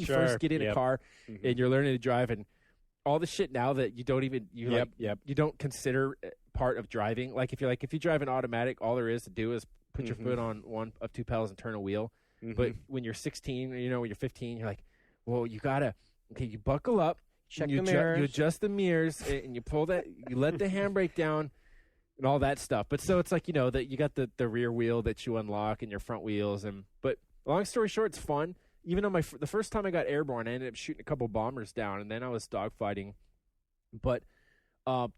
Sure. first get in a car and you're learning to drive, and all the shit now that you don't even you don't consider part of driving. Like if you drive an automatic, all there is to do is put your foot on one of two pedals and turn a wheel. But when you're 16, when you're 15, you're like, well, you buckle up, Check you the mirrors. you adjust the mirrors, and you pull that, you let the handbrake down, and all that stuff. But so it's like that you got the rear wheel that you unlock and your front wheels, but long story short, it's fun. Even though the first time I got airborne, I ended up shooting a couple bombers down, and then I was dogfighting. But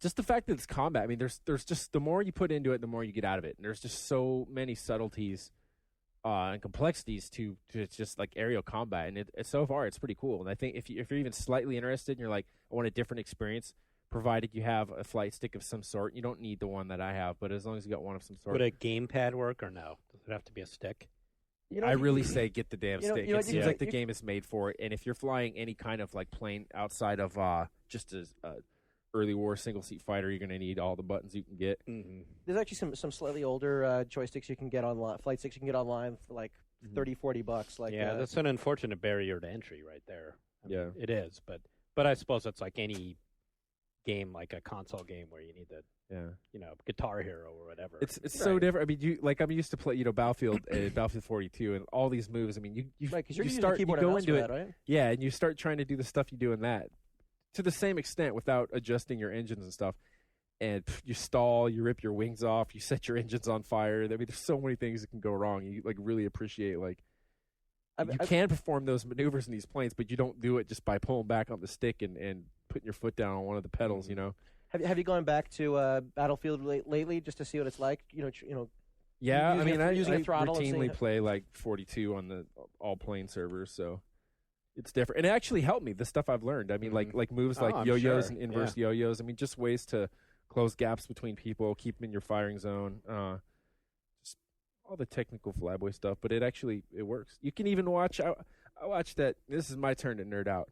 just the fact that it's combat, I mean, there's just the more you put into it, the more you get out of it, and there's just so many subtleties and complexities to just like aerial combat, and so far it's pretty cool. And I think if you're even slightly interested and you're like, I want a different experience, provided you have a flight stick of some sort. You don't need the one that I have, but as long as you got one of some sort. Would a gamepad work or no? Does it have to be a stick? I really say get the damn stick. It seems like the you- game is made for it. And if you're flying any kind of like plane outside of just a early war single seat fighter, you're going to need all the buttons you can get. There's actually some slightly older joysticks you can get online, flight sticks you can get online for like $30-$40. Like That's an unfortunate barrier to entry right there. I mean, Yeah. it is, but I suppose it's like any game, like a console game where you need the Guitar Hero or whatever. It's so different. I mean, I'm used to play Battlefield Battlefield 42 and all these moves. I mean, you right, 'cause you're you using start the keyboard you and go mouse into for it, that, right? yeah, and you start trying to do the stuff you do in that to the same extent without adjusting your engines and stuff. and you stall, you rip your wings off, you set your engines on fire. I mean, there's so many things that can go wrong. You like really appreciate like you can perform those maneuvers in these planes, but you don't do it just by pulling back on the stick and putting your foot down on one of the pedals. You know. Have you gone back to Battlefield lately just to see what it's like? You know. Yeah, using I using a throttle and routinely seeing play like 42 on the all plane servers, so it's different. And it actually helped me. The stuff I've learned. I mean, like moves like I'm yo-yos sure. and inverse yo-yos. I mean, just ways to close gaps between people, keep them in your firing zone. Just all the technical flyboy stuff, but it works. You can even watch. I watched that. This is my turn to nerd out.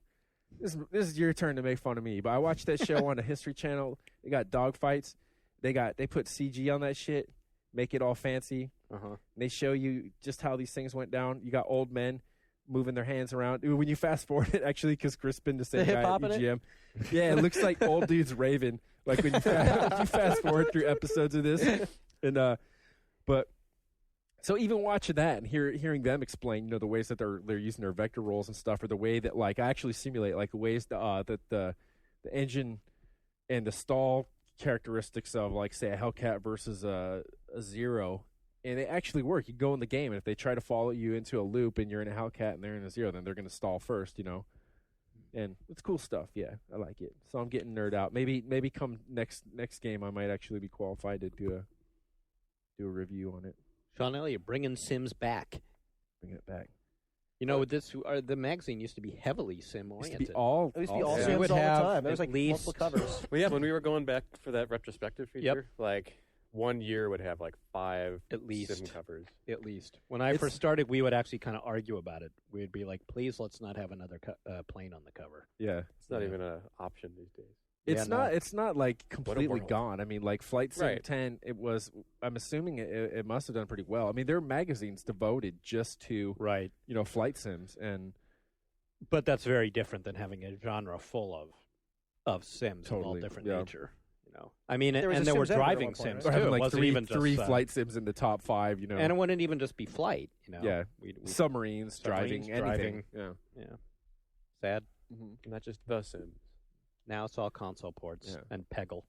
This is your turn to make fun of me. But I watched that show on the History Channel. They got dogfights. They put CG on that shit. Make it all fancy. And they show you just how these things went down. You got old men moving their hands around. When you fast forward it, actually, because Crispin, the same guy at EGM. Yeah, it looks like old dudes raving. Like when you fast forward through episodes of this. And but so even watching that and hearing them explain, the ways that they're using their vector rolls and stuff, or the way that like I actually simulate like the ways that the engine and the stall characteristics of like say a Hellcat versus a Zero, and they actually work. You go in the game, and if they try to follow you into a loop and you're in a Hellcat and they're in a Zero, then they're going to stall first, and it's cool stuff. Yeah, I like it. So I'm getting nerd out. Maybe come next game I might actually be qualified to do a review on it. Sean Elliott bringing Sims back. Bring it back. The magazine used to be heavily sim oriented. It used to be all Sims Sims all would the have time. There was at like least- multiple covers. Well, yeah, when we were going back for that retrospective feature, like 1 year would have like 5 At least. sim covers. At least. When I first started, we would actually kind of argue about it. We'd be like, please, let's not have another plane on the cover. Yeah, It's not even an option these days. It's not like completely world. gone. I mean, like Flight Sim Right. 10, it was. I'm assuming it must have done pretty well. I mean, there are magazines devoted just to Right. flight sims, and But that's very different than having a genre full of sims of all Totally, different yeah. nature. I mean, There was and a there were Sims editor at driving one point, sims right? or too. having It like wasn't three even just, flight sims in the top 5. and it wouldn't even just be flight. Yeah. We'd Submarines, driving, anything. Yeah. Sad. Not just the Sims. Now it's all console ports and Peggle.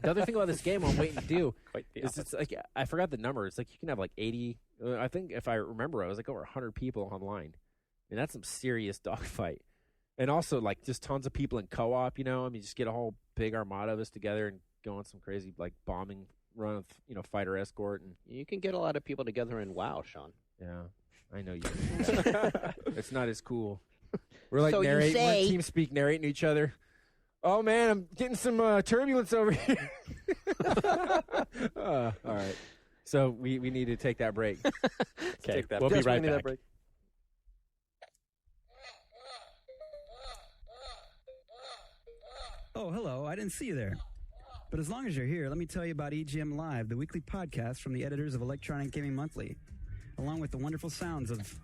The other thing about this game I'm waiting to do Quite the is it's like I forgot the number. It's like you can have like 80. I think if I remember, it was like over 100 people online, and that's some serious dogfight. And also like just tons of people in co-op. I mean, just get a whole big armada of us together and go on some crazy like bombing run of fighter escort. And You can get a lot of people together in WoW, Sean. yeah, I know you. It's not as cool. We're like So you narrating, say- we're TeamSpeak narrating to each other. Oh man, I'm getting some turbulence over here. All right. So we need to take that break. Okay, take that we'll be Yes, we right need that back. break. Oh, hello. I didn't see you there. But as long as you're here, let me tell you about EGM Live, the weekly podcast from the editors of Electronic Gaming Monthly, along with the wonderful sounds of...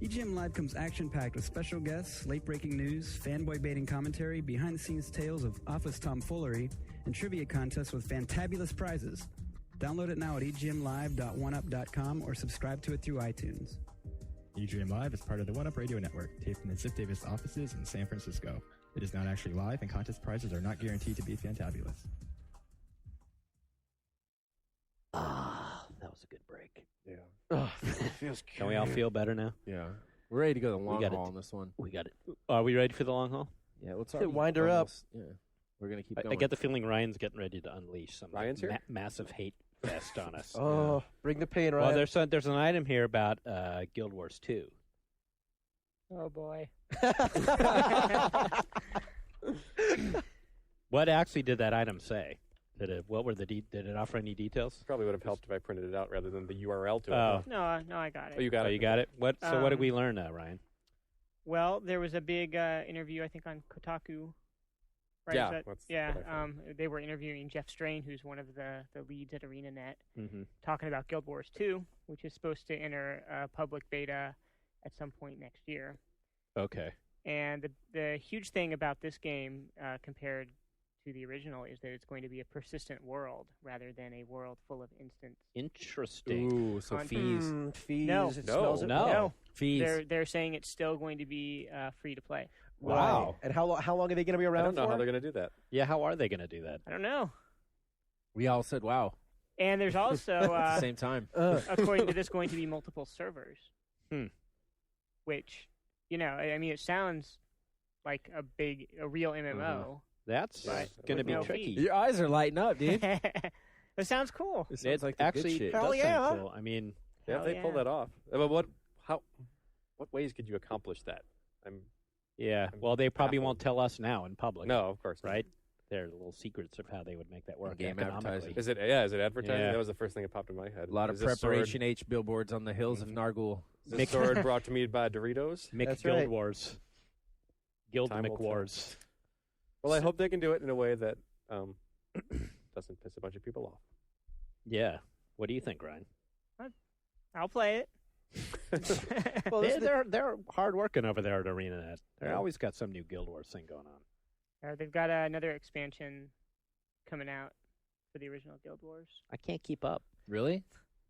EGM Live comes action-packed with special guests, late-breaking news, fanboy-baiting commentary, behind-the-scenes tales of office tomfoolery, and trivia contests with fantabulous prizes. Download it now at egmlive.oneup.com or subscribe to it through iTunes. EGM Live is part of the OneUp Radio Network, taped in the Ziff Davis offices in San Francisco. It is not actually live, and contest prizes are not guaranteed to be fantabulous. Ah, that was a good break. Yeah. Oh, feels good. Can we all feel better now? Yeah. We're ready to go the long got it. haul on this one. We got it. Are we ready for the long haul? Yeah, let's Wind her up. Yeah. We're going to keep I going. get the feeling Ryan's getting ready to unleash some Ryan's here? massive hate fest on us. Oh, bring the pain, Well, Ryan. there's an item here about Guild Wars 2. Oh boy. What actually did that item say? Did it offer any details? Probably would have helped if I printed it out rather than the URL to it. Oh. huh? No, I got it. Oh, you got Oh, it. you got it. What did Um, we learn, Ryan? Well, there was a big interview, I think, on Kotaku. Right? Yeah, Is that- that's yeah. what I found. They were interviewing Jeff Strain, who's one of the leads at ArenaNet, Mm-hmm. talking about Guild Wars 2, which is supposed to enter public beta at some point next year. Okay. And the huge thing about this game compared to the original is that it's going to be a persistent world rather than a world full of instant. Interesting. Ooh, so Content. fees. Fees. No. It No. smells it. No. No, Fees. they're saying it's still going to be free to play. Wow. Right. And how long are they going to be around I don't know for? how they're going to do that. Yeah, how are they going to do that? I don't know. We all said, wow. And there's also, At the same time. according to this, going to be multiple servers. Which, I mean, it sounds like a real MMO. That's But going to with be no tricky. fee. Your eyes are lighting up, dude. That sounds cool. It sounds like the good actually shit. does Hell yeah. sound cool. I mean, Yeah, Hell if they pull yeah. that off. But what ways could you accomplish that? yeah. I'm Well, they probably baffled. won't tell us now in public. No, of course not. Right? They're little secrets of how they would make that work Game economically. advertising. Is it advertising? Yeah. That was the first thing that popped in my head. A lot of Is this preparation H billboards on the hills of Mhm. Nargul. Sword, this sword brought to me by Doritos. Mick That's Guild right. Wars. Guild Time will Mick tell. Wars. Well, I hope they can do it in a way that doesn't piss a bunch of people off. Yeah. What do you think, Ryan? I'll play it. Well, this is the- They're hard working over there at ArenaNet. They always got some new Guild Wars thing going on. They've got another expansion coming out for the original Guild Wars. I can't keep up. Really?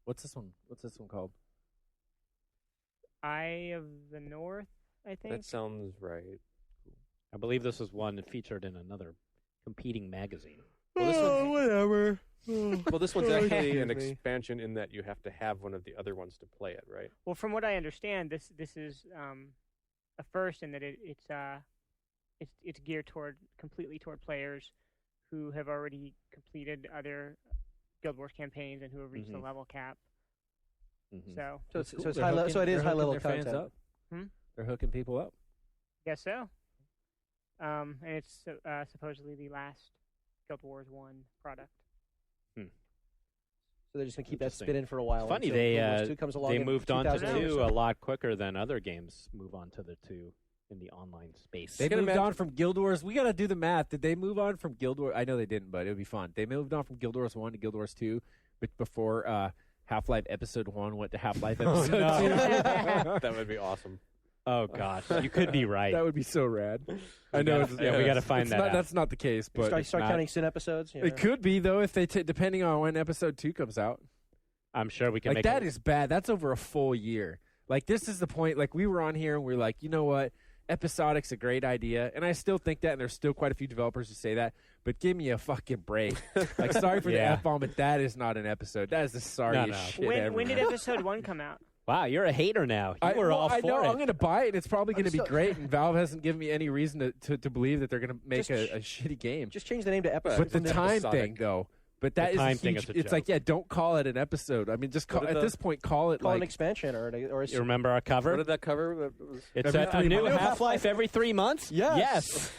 What's this one? What's this one called? Eye of the North, I think. That sounds right. I believe this is one that featured in another competing magazine. Well, this one's, whatever. well, this one's actually an Excuse me. expansion in that you have to have one of the other ones to play it, right? Well, from what I understand, this is a first in that it's geared completely toward players who have already completed other Guild Wars campaigns and who have reached the level cap. Mhm. So So it's, Cool. so it's They're high hooking- so it is they're high hooking level their fans content. up. Hmm? They're hooking people up. guess so. And it's supposedly the last Guild Wars 1 product. So they're just gonna keep that Interesting. spinning for a while. It's funny until they Guild Wars 2 comes along they in moved on to 2008 or 2 a something. lot quicker than other games move on to the 2 in the online space. They can moved imagine- on from Guild Wars. We got to do the math. Did they move on from Guild Wars? I know they didn't, but it would be fun. They moved on from Guild Wars 1 to Guild Wars 2, but before Half-Life Episode 1 went to Half-Life Episode 2. That would be awesome. Oh gosh, you could be right. That would be so rad. I know. gotta- yeah, we gotta find it's that not, out. That's not the case, but Start not- counting Sin episodes. You know. it could be though if they depending on when Episode 2 comes out. I'm sure we can Like make that a- is bad. That's over a full year. Like this is the point. Like we were on here and we're like, you know what? Episodic's a great idea, and I still think that, and there's still quite a few developers who say that. But give me a fucking break. Like, sorry for the Yeah. F-bomb, but that is not an episode. That is the sorriest No. shit When ever. did episode 1 come out? Wow, you're a hater now. You were all I for know. it. I'm going to buy it, and it's probably going to be still- great. And Valve hasn't given me any reason to believe that they're going to make Just a shitty game. Just change the name to episode. But the from the time episodic. thing, though. But that The is time a thing huge. is a It's like, joke. yeah, don't call it an episode. I mean, just call, What did at the- this point, call it Call it an like. expansion or a You remember our cover? What did that cover? That was, It's Every a 3 new months? Half-Life every 3 months? Yes.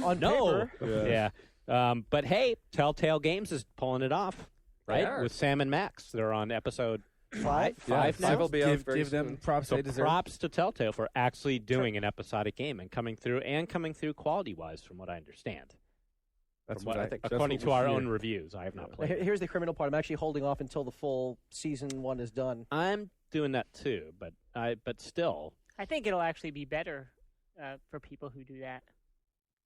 on No. paper. Yeah. But hey, Telltale Games is pulling it off, They right? are. With Sam and Max. They're on episode 5 Yeah, now. Five will be out give very them soon. props So they deserve. props to Telltale for actually doing an episodic game and coming through quality-wise, from what I understand. That's From what what I think. according to our own reviews. I have not Now, played it. here's the criminal part. I'm actually holding off until the full season 1 is done. I'm doing that too, but still, I think it'll actually be better for people who do that.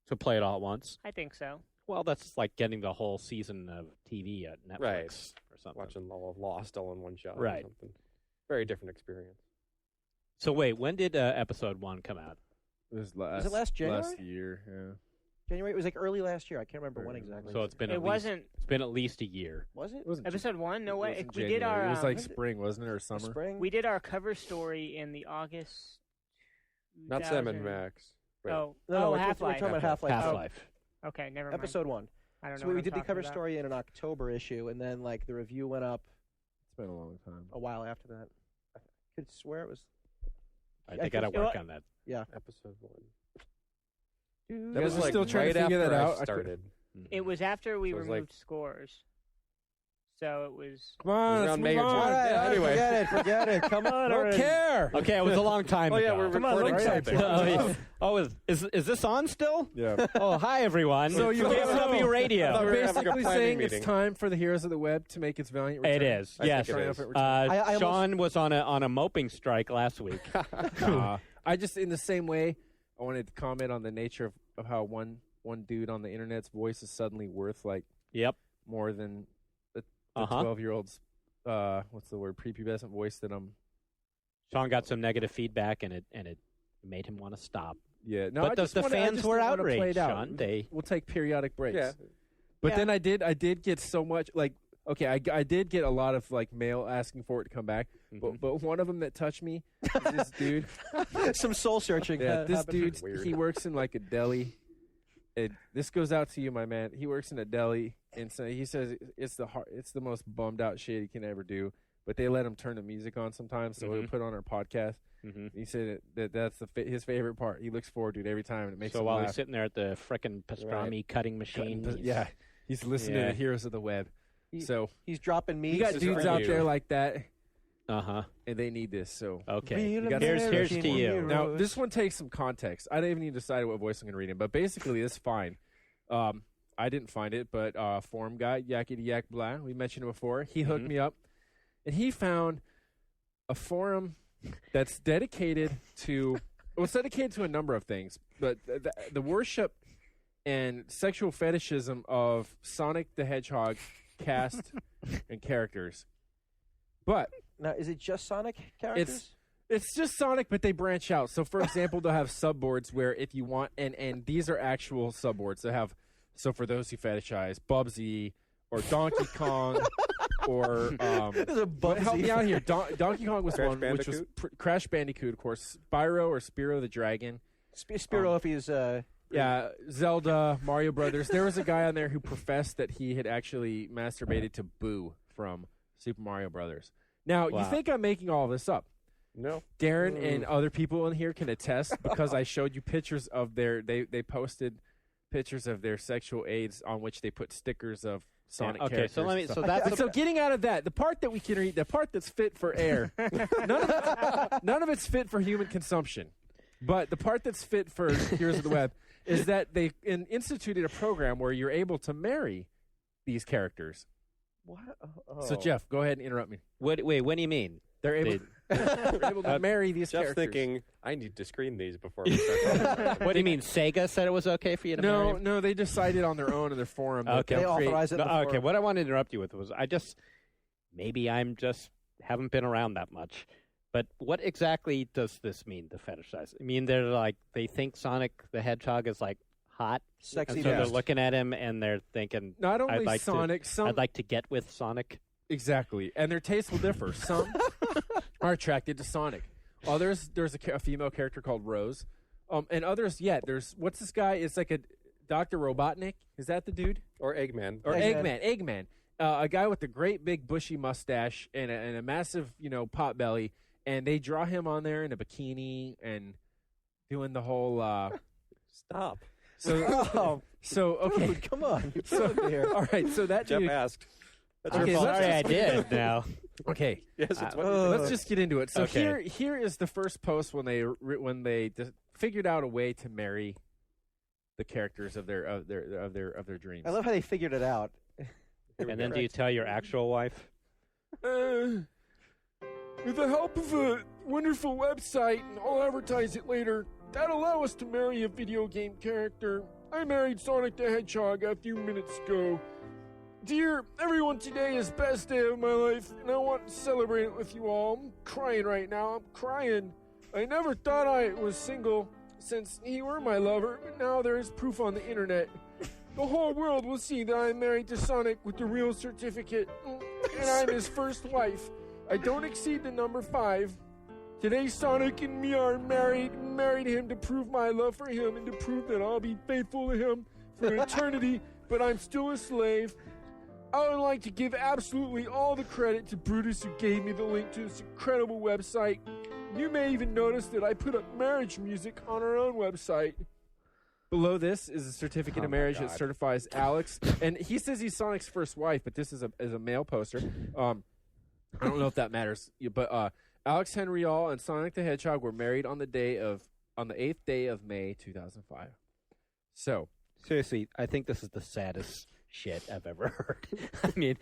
to play it all at once. I think so. Well, that's like getting the whole season of TV at Netflix Right. or something. watching all of Lost all in one shot. Right. Or something. Very different experience. So wait, when did episode 1 come out? It was last January? Last year, yeah. January. It was like early last year. I can't remember when exactly. So it's been It at wasn't least a year. was it? It wasn't episode 1. No it way. wasn't We did January. our It was like was it- spring, wasn't it, or summer? Spring. we did our cover story in the August. Not Sam and 2000 Max. Wait. Oh, No, we're Half-Life. talking about Half-Life. Half-Life. Okay, never mind. Episode 1. I don't know. So what we I'm did the talking cover about. story in an October issue, and then like the review went up It's been a long time. a while after that. I could swear it was. They got to think- work on that. Episode 1. You That guys was are like still trying right to figure after that I out? I cou- started. It was after we So it was like- removed scores. So it was. Come on, It was let's around move May or on. June. All right, Yeah, anyway. forget it. Come on, I don't already. care. Okay, it was a long time Oh, ago. yeah, we're Come on, recording look something. Oh, yeah. Oh, is this on still? Yeah. Oh, hi everyone. So you- GFW I Radio. thought we were having a Basically planning saying meeting. it's time for the heroes of the web to make its valiant return. It is. I Yes. think it is. Triumphant return. I almost- Sean was on a moping strike last week. I just, in the same way, I wanted to comment on the nature of how one dude on the internet's voice is suddenly worth like Yep. more than the Uh-huh. 12-year-old's what's the word, prepubescent voice that I'm. Sean got some negative feedback, and it made him want to stop. Yeah, no, But the fans were outraged, Sean. We'll take periodic breaks. Yeah. But then I did get so much, like, okay, I did get a lot of, like, mail asking for it to come back. But one of them that touched me is this dude. Some soul searching. Yeah, this happened. dude, he works in, like, a deli. This goes out to you, my man. He works in a deli, and so he says it's the most bummed out shit he can ever do. But they let him turn the music on sometimes, so we'll put on our podcast. He said that's his favorite part. He looks forward to it every time, and it makes him while laugh. he's sitting there at the frickin' pastrami cutting machine, he's listening to the heroes of the web. He's dropping me. You got dudes out there like that, and they need this. So okay, here's to you. Now this one takes some context. I didn't even decide what voice I'm going to read in, but basically it's fine. I didn't find it, but forum guy Yakety Yak Blah, we mentioned it before. He hooked me up, and he found a forum that's dedicated to it's dedicated to a number of things, but the worship and sexual fetishism of Sonic the Hedgehog cast and characters. But now, is it just Sonic characters? It's just Sonic, but they branch out. So, for example, they'll have subboards where if you want, and these are actual subboards. They have, so for those who fetishize, Bubsy or Donkey Kong. Or help me out here. Donkey Kong was one, which was Crash Bandicoot, of course. Spyro or Spyro the Dragon. Spyro, if he's Zelda, Mario Brothers. There was a guy on there who professed that he had actually masturbated to Boo from Super Mario Brothers. Now, you think I'm making all this up? No. Darren and other people in here can attest because I showed you pictures of they posted pictures of their sexual aids on which they put stickers of Sonic characters. So getting out of that, the part that we can read, the part that's fit for air, none of it's fit for human consumption. But the part that's fit for Heroes of the Web is that they instituted a program where you're able to marry these characters. What? So Jeff, go ahead and interrupt me. Wait, what do you mean? They're able to marry these Jeff's characters. Thinking, I need to screen these before we start talking about them. What do you mean? Sega said it was okay for you to marry him? No, they decided on their own in their forum. Okay, they authorized it. Okay, what I wanted to interrupt you with was maybe I'm just haven't been around that much. But what exactly does this mean, the fetishize? I mean, they think Sonic the Hedgehog is like hot, sexy. And so they're looking at him and they're thinking, not only I'd like Sonic, I'd like to get with Sonic. Exactly, and their tastes will differ. Some are attracted to Sonic. Others, there's a female character called Rose, and others, there's what's this guy? It's like a Dr. Robotnik. Is that the dude? Or Eggman. Or Eggman. A guy with a great big bushy mustache and a massive, pot belly, and they draw him on there in a bikini and doing the whole. Stop. So okay, dude, come on. All right, so that Jeff dude asked. That's Okay, sorry I did now. Okay. Yes, it's what let's just get into it. So Okay. here is the first post when they figured out a way to marry the characters of their dreams. I love how they figured it out. And then do you tell your actual wife? With the help of a wonderful website, and I'll advertise it later, that allow us to marry a video game character. I married Sonic the Hedgehog a few minutes ago. Dear everyone, today is best day of my life, and I want to celebrate it with you all. I'm crying right now. I'm crying. I never thought I was single since he were my lover, but now there is proof on the internet. The whole world will see that I'm married to Sonic with the real certificate, and I'm his first wife. I don't exceed the number 5. Today, Sonic and me are married. Married him to prove my love for him and to prove that I'll be faithful to him for eternity, but I'm still a slave. I would like to give absolutely all the credit to Brutus, who gave me the link to this incredible website. You may even notice that I put up marriage music on our own website. Below this is a certificate of marriage that certifies Alex, and he says he's Sonic's first wife, but this is a male poster. I don't know if that matters, but Alex Henrial and Sonic the Hedgehog were married on the 8th day of May 2005. So Seriously, I think this is the saddest shit I've ever heard. I mean,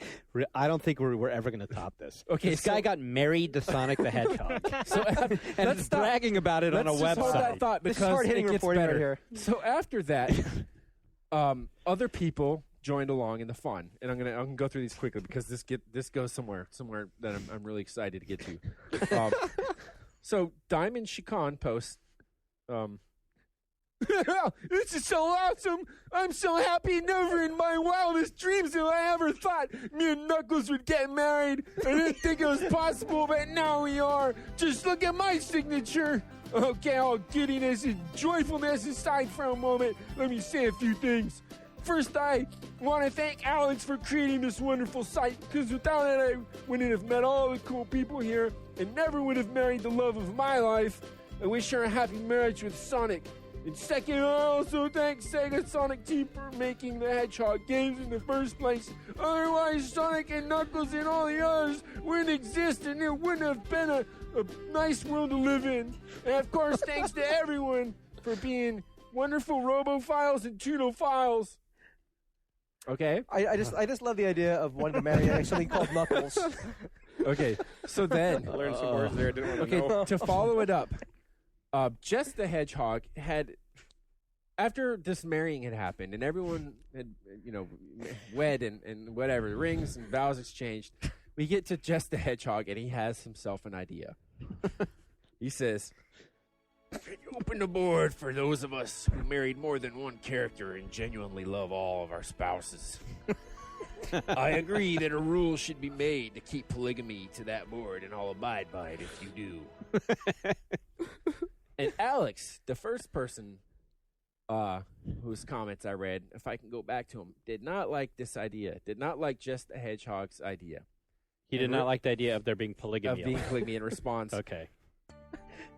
I don't think we're ever going to top this. Okay, this guy got married to Sonic the Hedgehog, and is bragging about it on a Let's just hold that website. thought This is because hard-hitting it gets reporting better. right here. So after that, other people joined along in the fun, and I'm gonna go through these quickly because this goes somewhere that I'm really excited to get to. So Diamond Chicon posts, This is so awesome. I'm so happy. Never in my wildest dreams have I ever thought me and Knuckles would get married. I didn't think it was possible, but now we are. Just look at my signature. Okay, all giddiness and joyfulness aside for a moment, let me say a few things. First, I want to thank Alex for creating this wonderful site, because without it, I wouldn't have met all the cool people here and never would have married the love of my life. I wish her a happy marriage with Sonic. And second, I also thank Sega Sonic Team for making the Hedgehog games in the first place. Otherwise, Sonic and Knuckles and all the others wouldn't exist, and it wouldn't have been a nice world to live in. And of course, thanks to everyone for being wonderful robophiles and tudophiles. Okay. I just love the idea of wanting to marry something called Knuckles. Okay, so then I learned some words there I didn't want to know. to follow it up, Jess the Hedgehog had, after this marrying had happened and everyone had, wed and whatever, rings and vows exchanged, we get to Jess the Hedgehog and he has himself an idea. He says, "Open the board for those of us who married more than one character and genuinely love all of our spouses. I agree that a rule should be made to keep polygamy to that board, and I'll abide by it if you do." And Alex, the first person whose comments I read, if I can go back to him, did not like this idea, did not like just the Hedgehog's idea. He did not like the idea of there being polygamy. Of being polygamy in response. Okay.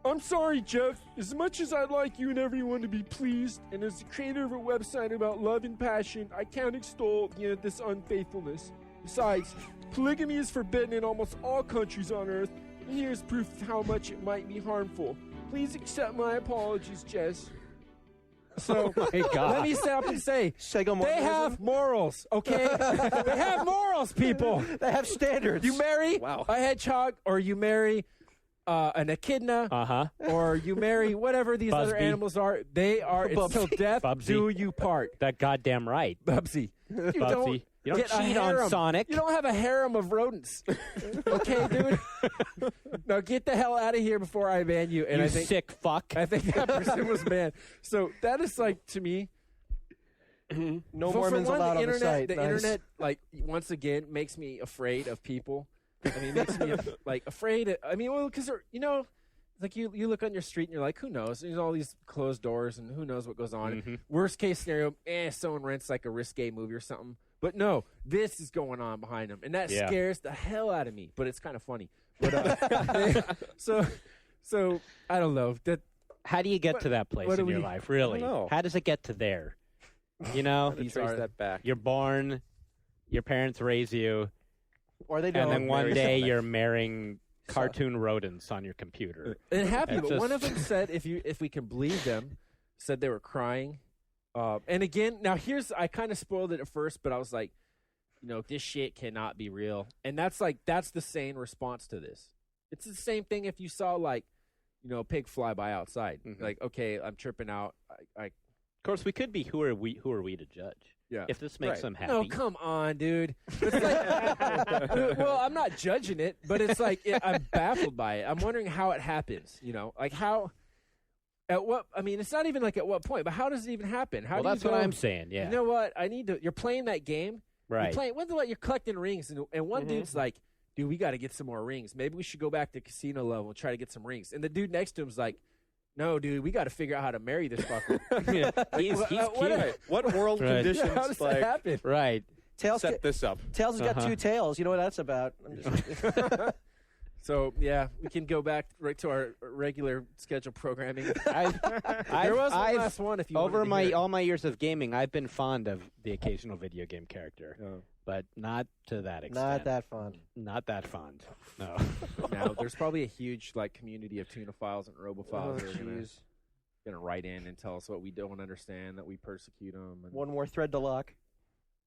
"I'm sorry, Jeff. As much as I'd like you and everyone to be pleased, and as the creator of a website about love and passion, I can't extol this unfaithfulness. Besides, polygamy is forbidden in almost all countries on Earth, and here's proof of how much it might be harmful. Please accept my apologies, Jess." So, My God. let me stop and say, Sega they have morals, okay? They have morals, people. They have standards. You marry a hedgehog, or you marry an echidna, or you marry whatever these other Busby. animals are. They are until death Bubsy. do you part. That goddamn right. Bubsy. You Bubsy. You don't get a cheat on harem. Sonic. You don't have a harem of rodents. Okay, dude? Now get the hell out of here before I ban you. And You I think, sick fuck. I think that person was banned. So that is like, to me, No for Mormons one, allowed the on the internet, site. The Nice. internet, like, once again, makes me afraid of people. I mean, makes me like afraid. Because like you look on your street and you're like, who knows? There's all these closed doors and who knows what goes on. Mm-hmm. Worst case scenario, someone rents like a risque movie or something. But no, this is going on behind them, and that scares the hell out of me. But it's kind of funny. But so I don't know. How do you get to that place in your life? Really? I don't know. How does it get to there? Trace that back. You're born, your parents raise you, Or they don't. and then one marry day Sonic. you're marrying cartoon rodents on your computer. And happy, It's but just- one of them said, if we can believe them, said they were crying. And again, now I kind of spoiled it at first, but I was like, this shit cannot be real. And that's the sane response to this. It's the same thing if you saw a pig fly by outside. Mhm. Like, okay, I'm tripping out. Of course, we could be who are we to judge? Yeah. If this makes Right. them happy. No, come on, dude. It's like, well, I'm not judging it, but it's like I'm baffled by it. I'm wondering how it happens. Like how. At what? I mean, it's not even like at what point, but how does it even happen? How Well, do you that's what go, I'm saying. Yeah. You know what? You're playing that game. Right. You're playing. You're collecting rings, and one dude's like, "Dude, we got to get some more rings. Maybe we should go back to casino level and try to get some rings." And the dude next to him's like, "No, dude, we got to figure out how to marry this fucker." He's cute. What world Right. conditions How does that happen? Right. Tails, set this up? Tails has got two tails. You know what that's about. I'm just, So yeah, we can go back right to our regular scheduled programming. There was one last one. If you over wanted to hear it. all my years of gaming, I've been fond of the occasional video game character, but not to that extent. not that fun. Not that fond. No. Now, there's probably a huge community of tunophiles and robophiles Oh, that are jeez. gonna write in and tell us what we don't understand, that we persecute them. And, One more thread to lock.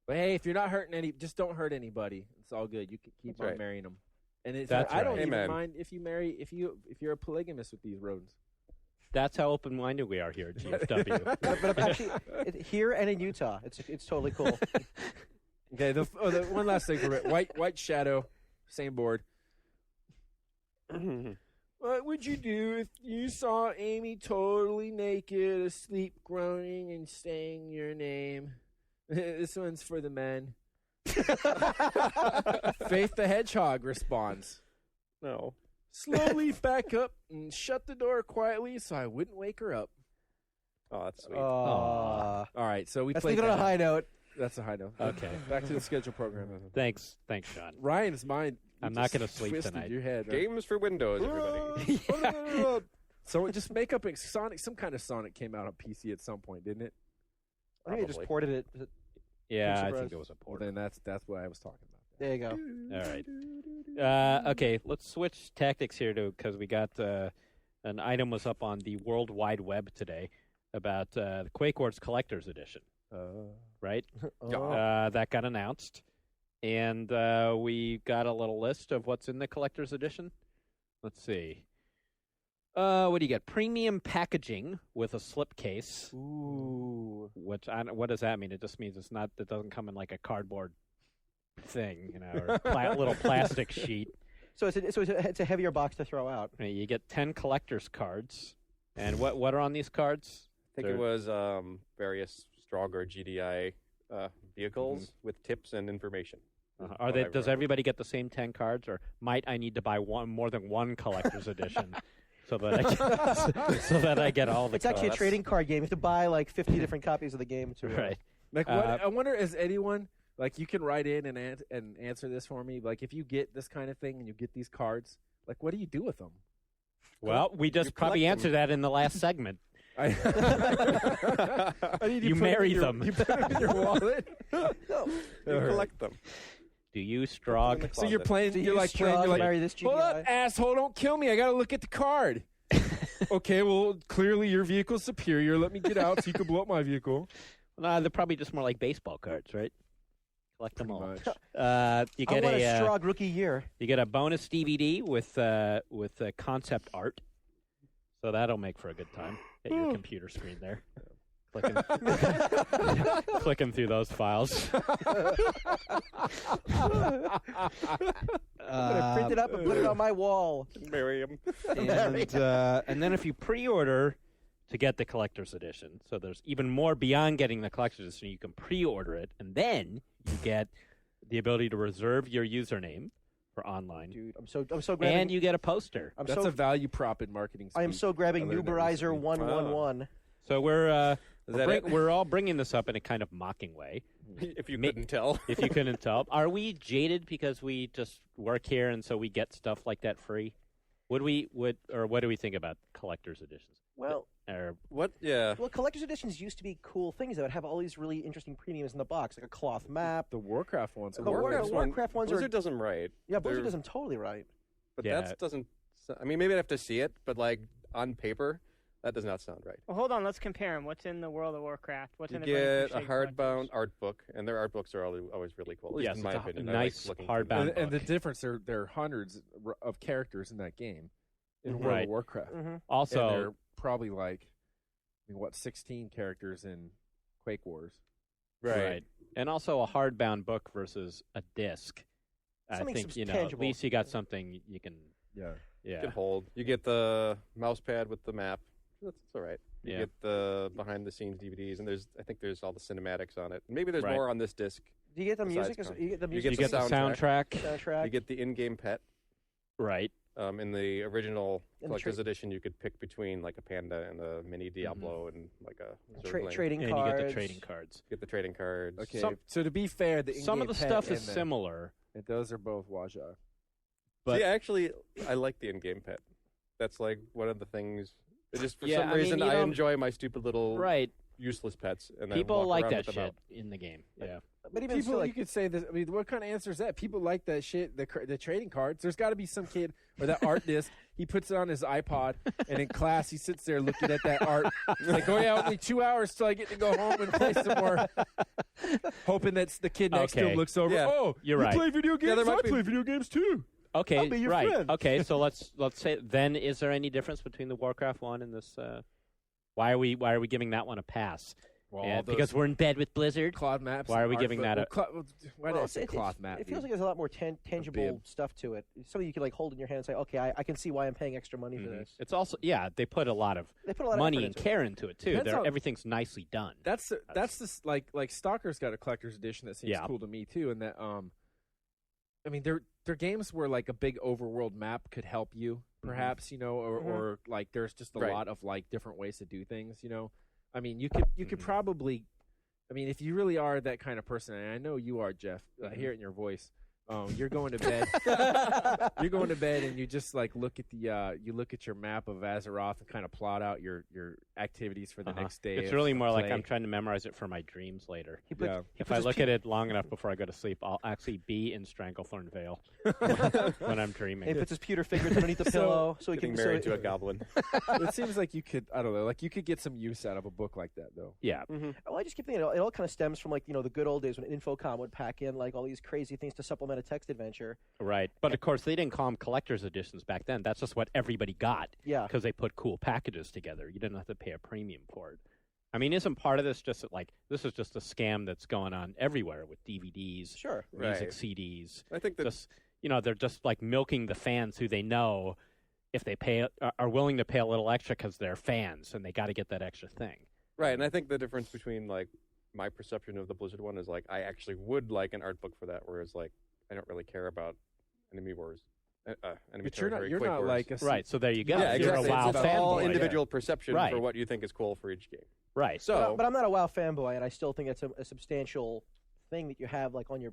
but hey, if you're not hurting just don't hurt anybody. It's all good. You can keep That's on right. marrying them. And it's That's I don't right. even Amen. mind if you're a polygamist with these rodents. That's how open-minded we are here at GFW. But actually, here and in Utah, it's totally cool. Okay, the one last thing for it. White Shadow, same board. What would you do if you saw Amy totally naked, asleep, groaning, and saying your name? This one's for the men. Faith the Hedgehog responds, No. slowly back up and shut the door quietly so I wouldn't wake her up. Oh, that's sweet. All right, so we Let's played leave it on a that. high note. That's a high note. Okay. Back to the schedule program. Thanks, Sean. Ryan's mind. I'm not gonna sleep twisted tonight. Your head. Games for Windows, everybody. So just make up a Sonic. Some kind of Sonic came out on PC at some point, didn't it? I think they just Probably. ported it. Yeah, I surprised. think it was a Well, port. then that's what I was talking about. There you go. All right. Okay, let's switch tactics here because we got an item was up on the World Wide Web today about the Quake Wars Collector's Edition, right? That got announced, and we got a little list of what's in the Collector's Edition. Let's see. What do you get? Premium packaging with a slipcase. Ooh. What does that mean? It just means it doesn't come in like a cardboard thing, or a little plastic sheet. So it's a heavier box to throw out. You get 10 collector's cards. And what are on these cards? I think it was various stronger GDI vehicles with tips and information. Does everybody get the same 10 cards, or might I need to buy more than one collector's edition so that I get all the It's cards? actually a trading card game. You have to buy like 50 different copies of the game. Right. Like, I wonder, is anyone like you can write in and answer this for me? Like, if you get this kind of thing and you get these cards, like, what do you do with them? Well, we just probably answered that in the last segment. You marry them. You put them in your wallet. You collect them. Do you Strog? So you're playing. You're like playing. You're like, marry this hold GDI? up, asshole! Don't kill me. I gotta look at the card. Okay, well, clearly your vehicle's superior. Let me get out so you can blow up my vehicle. They're probably just more like baseball cards, right? Collect them all. Much. You get I want a a Strog rookie year. you get a bonus DVD with concept art, so that'll make for a good time at your computer screen there. Clicking through those files. I'm gonna print it up and put it on my wall. Marry him. And then if you pre-order to get the collector's edition, so there's even more beyond getting the collector's edition. You can pre-order it, and then you get the ability to reserve your username for online. Dude, I'm so grabbing. And you get a poster. That's a value prop in marketing. I am so grabbing other than Uberizer recently. 111. So we're that it? we're all bringing this up in a kind of mocking way. If you couldn't tell. If you couldn't tell, are we jaded because we just work here and so we get stuff like that free? What do we think about collector's editions? Well, What? Yeah. well, collector's editions used to be cool things that would have all these really interesting premiums in the box, like a cloth map. The Warcraft ones. The Warcraft ones Blizzard are. does them right. Yeah, Blizzard They're- does them totally right. But Yeah. that doesn't. I mean, maybe I'd have to see it, but like on paper, that does not sound right. Well, hold on. Let's compare them. What's in the World of Warcraft? What's You in the get Burning a Crusade hardbound collectors? art book, and their art books are always really cool. At least Yes, in my it's a opinion. nice I like looking hardbound through them. And the difference, there are hundreds of characters in that game in World Right. of Warcraft. Mm-hmm. And Also, they're probably like, 16 characters in Quake Wars. right. And also a hardbound book versus a disc. I Something think, at tangible. least you got something you can. Yeah. You can hold. You get the mouse pad with the map. That's all right. You Yeah. get the behind the scenes DVDs, and I think there's all the cinematics on it. Maybe there's Right. more on this disc. Do you get the Besides music? con- You get the You music. You get the soundtrack. soundtrack. You get the in-game pet. Right. In the original And the collector's edition, you could pick between like a panda and a mini Diablo and like a Zergling. trading And cards. you get the trading cards. Get the trading cards. Okay. Some- so to be fair, Some of the stuff is similar. similar. Those are both Waja. But- See, actually, I like the in-game pet. That's like one of the things. It just for Yeah, some I mean, reason, you I don't- enjoy my stupid little Right. useless pets. And then People walk like around that with them shit out. in the game. Yeah. But even People, still, like, you could say this. I mean, what kind of answer is that? People like that shit. The trading cards. There's got to be some kid or that art disc. He puts it on his iPod, and in class he sits there looking at that art. He's like, oh yeah, only 2 hours till I get to go home and play some more. Hoping that the kid next to Okay. him looks over. Yeah. Oh, You're you right. play video games. there might I be- play video games too. Okay. I'll be your right. friend. Okay. So let's say then, is there any difference between the Warcraft one and this? Why are we giving that one a pass? Well, And because we're in bed with Blizzard. cloth maps. Why are we art giving book- that Why did I say cloth map? It feels dude? like there's a lot more tangible bib. stuff to it. Something you can like hold in your hand and say, okay, I can see why I'm paying extra money for this. It's also, they put a lot of They put a lot of money effort and into it. care into it, too. Depends on- Everything's nicely done. That's this like Stalker's got a collector's edition that seems Yeah. cool to me too, and that I mean they're games where like a big overworld map could help you, perhaps or like there's just a lot of like different ways to do things, I mean you could probably, I mean if you really are that kind of person, and I know you are, Jeff, I hear it in your voice. You're going to bed. You're going to bed, and you just like look at your map of Azeroth and kind of plot out your activities for the next day. It's really more like I'm trying to memorize it for my dreams later. If I look at it long enough before I go to sleep, I'll actually be in Stranglethorn Vale when I'm dreaming. He puts his pewter fingers underneath the pillow, so he Getting can married to a goblin. It seems like you could, I don't know, like you could get some use out of a book like that, though. Yeah. Well, I just keep thinking it all kind of stems from like the good old days when Infocom would pack in like all these crazy things to supplement a text adventure. Right. But of course, they didn't call them collector's editions back then. That's just what everybody got. Yeah. Because they put cool packages together. You didn't have to pay a premium for it. I mean, isn't part of this just that, like, this is just a scam that's going on everywhere with DVDs, Sure. music Right. CDs. I think that Just, they're just like milking the fans who they know if they are willing to pay a little extra because they're fans and they got to get that extra thing. right, and I think the difference between like my perception of the Blizzard one is like I actually would like an art book for that, whereas like I don't really care about enemy wars. Enemy But you're territory, not Quake like wars. a Right. So there you go. Yeah, You're exactly. a WoW It's all fanboy. individual perception Right. for what you think is cool for each game. Right. So, But I'm not a WoW fanboy, and I still think it's a substantial thing that you have like on your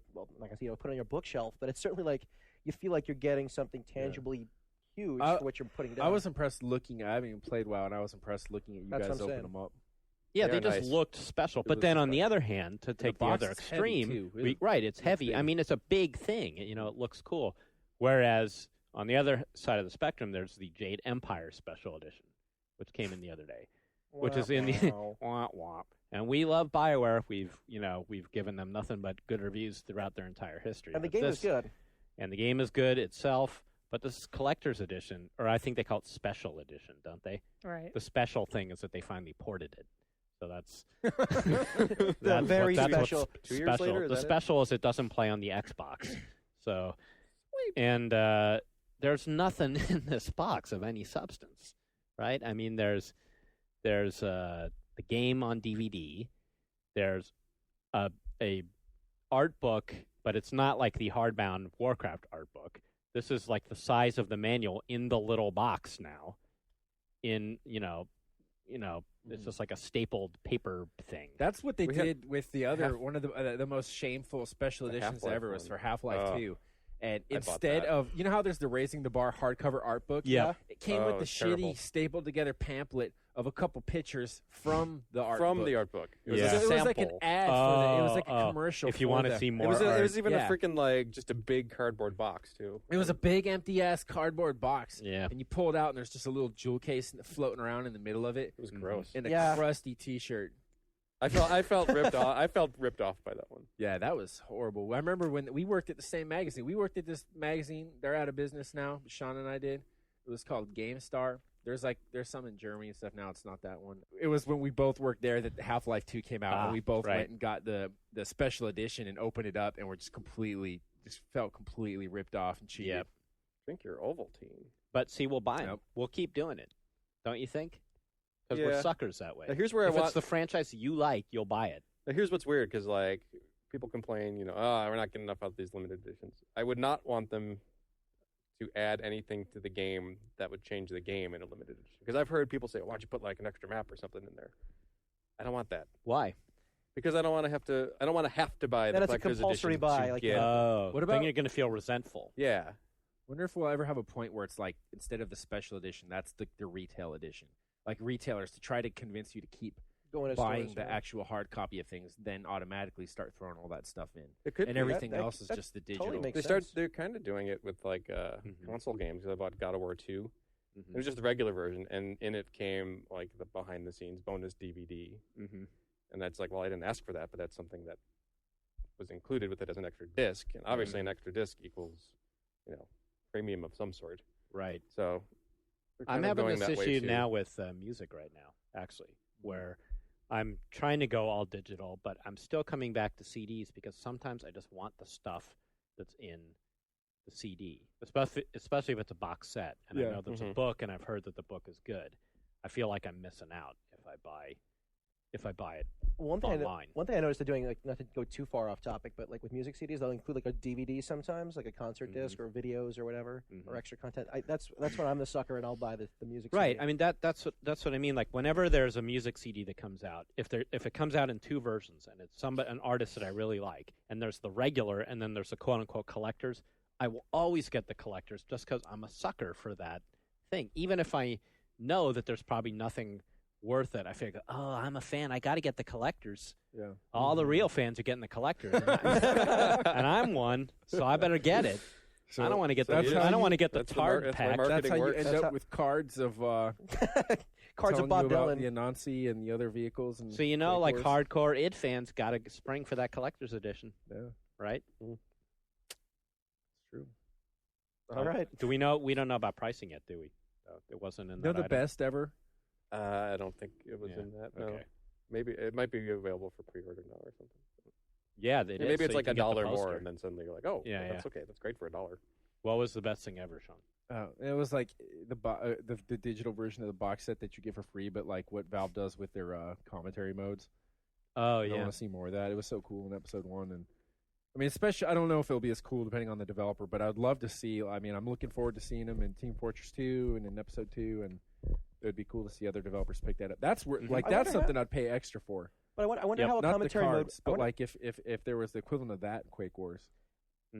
put on your bookshelf. But it's certainly like you feel like you're getting something tangibly huge for what you're putting down. I was impressed looking. I haven't even played WoW, and I was impressed looking at you That's guys what I'm open saying. them up. Yeah, They they are just nice. looked special. It But was then on special. the other hand, to take the box other is heavy, extreme, too, really. it's heavy. I big. mean, it's a big thing. It looks cool. Whereas on the other side of the spectrum, there's the Jade Empire Special Edition, which came in the other day, which is in the wah, wah. And we love BioWare. We've given them nothing but good reviews throughout their entire history. and the But game is good. And the game is good itself. But this collector's edition, or I think they call it special edition, don't they? Right. The special thing is that they finally ported it. So that's The very that's what's special. 2 years special. later, is The that it? special is it doesn't play on the Xbox. So, and there's nothing in this box of any substance, right? I mean, there's the game on DVD. There's a art book, but it's not like the hardbound Warcraft art book. This is like the size of the manual in the little box now. It's just like a stapled paper thing. That's what they We had did with the other one of the most shameful special The editions Half-Life ever was one. for Half-Life Oh. 2. And I bought instead that. of how there's the Raising the Bar hardcover art book, Yeah. it came Oh, with the it's terrible. shitty stapled together pamphlet of a couple pictures from the art From book. the art book. It was Yeah. a So it was like an sample. ad for the, it was like a Oh, commercial. if you for want to the- see more It was art. even Yeah. a freaking like just a big cardboard box too. It was a big empty ass cardboard box. Yeah. And you pull it out and there's just a little jewel case floating around in the middle of it. It was gross. And a Yeah. crusty T-shirt. I felt ripped off. I felt ripped off by that one. Yeah, that was horrible. I remember when we worked at the same magazine. We worked at this magazine. They're out of business now. Sean and I did. It was called GameStar. There's some in Germany and stuff now. It's not that one. It was when we both worked there that Half-Life 2 came out, and we both right. went and got the special edition and opened it up, and we're just felt completely ripped off and cheated. Yep. Drink your Ovaltine. But see, we'll buy them. Yep. We'll keep doing it. Don't you think? Because Yeah. we're suckers that way. Now here's where if I want. it's the franchise you like, you'll buy it. Now here's what's weird because like people complain, we're not getting enough out of these limited editions. I would not want them to add anything to the game that would change the game in a limited edition. Because I've heard people say, "Why don't you put like an extra map or something in there?" I don't want that Why? because I don't want to have to. I don't want to have to buy Then the it's a collector's compulsory edition buy, to like, get. Oh, What then about- you're going to feel resentful. Yeah. Wonder if we'll ever have a point where it's like instead of the special edition, that's the retail edition. Like retailers to try to convince you to keep Going to buying stores, the yeah. actual hard copy of things, then automatically start throwing all that stuff in, It could and be. everything That- else is that just the totally digital. makes They sense. They're kind of doing it with like console games. I bought God of War 2. Mm-hmm. It was just the regular version, and in it came like the behind the scenes bonus DVD. Mm-hmm. And that's like, well, I didn't ask for that, but that's something that was included with it as an extra disc. And obviously, an extra disc equals, premium of some sort. Right. So they're I'm kind of having going this that way, issue too. now with music right now, actually, where I'm trying to go all digital, but I'm still coming back to CDs because sometimes I just want the stuff that's in the CD, especially if it's a box set. And I know there's a book, and I've heard that the book is good. I feel like I'm missing out if I buy it online. One thing I noticed they're doing, like, not to go too far off topic, but like with music CDs, they'll include like a DVD sometimes, like a concert disc or videos or whatever, or extra content. That's when I'm the sucker and I'll buy the music right. CD. I mean that's what I mean. Like whenever there's a music CD that comes out, if it comes out in two versions and it's an artist that I really like, and there's the regular and then there's the quote unquote collectors, I will always get the collectors just because I'm a sucker for that thing. Even if I know that there's probably nothing worth it, I figure, I'm a fan, I got to get the collectors. Yeah. All the real fans are getting the collectors, and I'm one, so I better get it. So I don't want to get the Tard pack. That's how you end up with cards of cards of Bob Dylan, the Anansi, and the other vehicles. And so like hardcore id fans got to spring for that collector's edition. Yeah. Right. True. All right. Do we know? We don't know about pricing yet, do we? It wasn't in. They're the best ever. I don't think it was in that. No. Okay. Maybe it might be available for pre-order now or something. Yeah, maybe it's like $1 more, and then suddenly you're like, oh, that's okay. That's great for $1. What was the best thing ever, Sean? It was like the digital version of the box set that you get for free, but like what Valve does with their commentary modes. Oh, yeah. I want to see more of that. It was so cool in episode 1, and I mean, especially I don't know if it'll be as cool depending on the developer, but I'd love to see. I mean, I'm looking forward to seeing them in Team Fortress 2 and in episode 2, and it would be cool to see other developers pick that up. That's where that's something I'd pay extra for. But I wonder how a commentary not the cards, mode, but like if there was the equivalent of that in Quake Wars.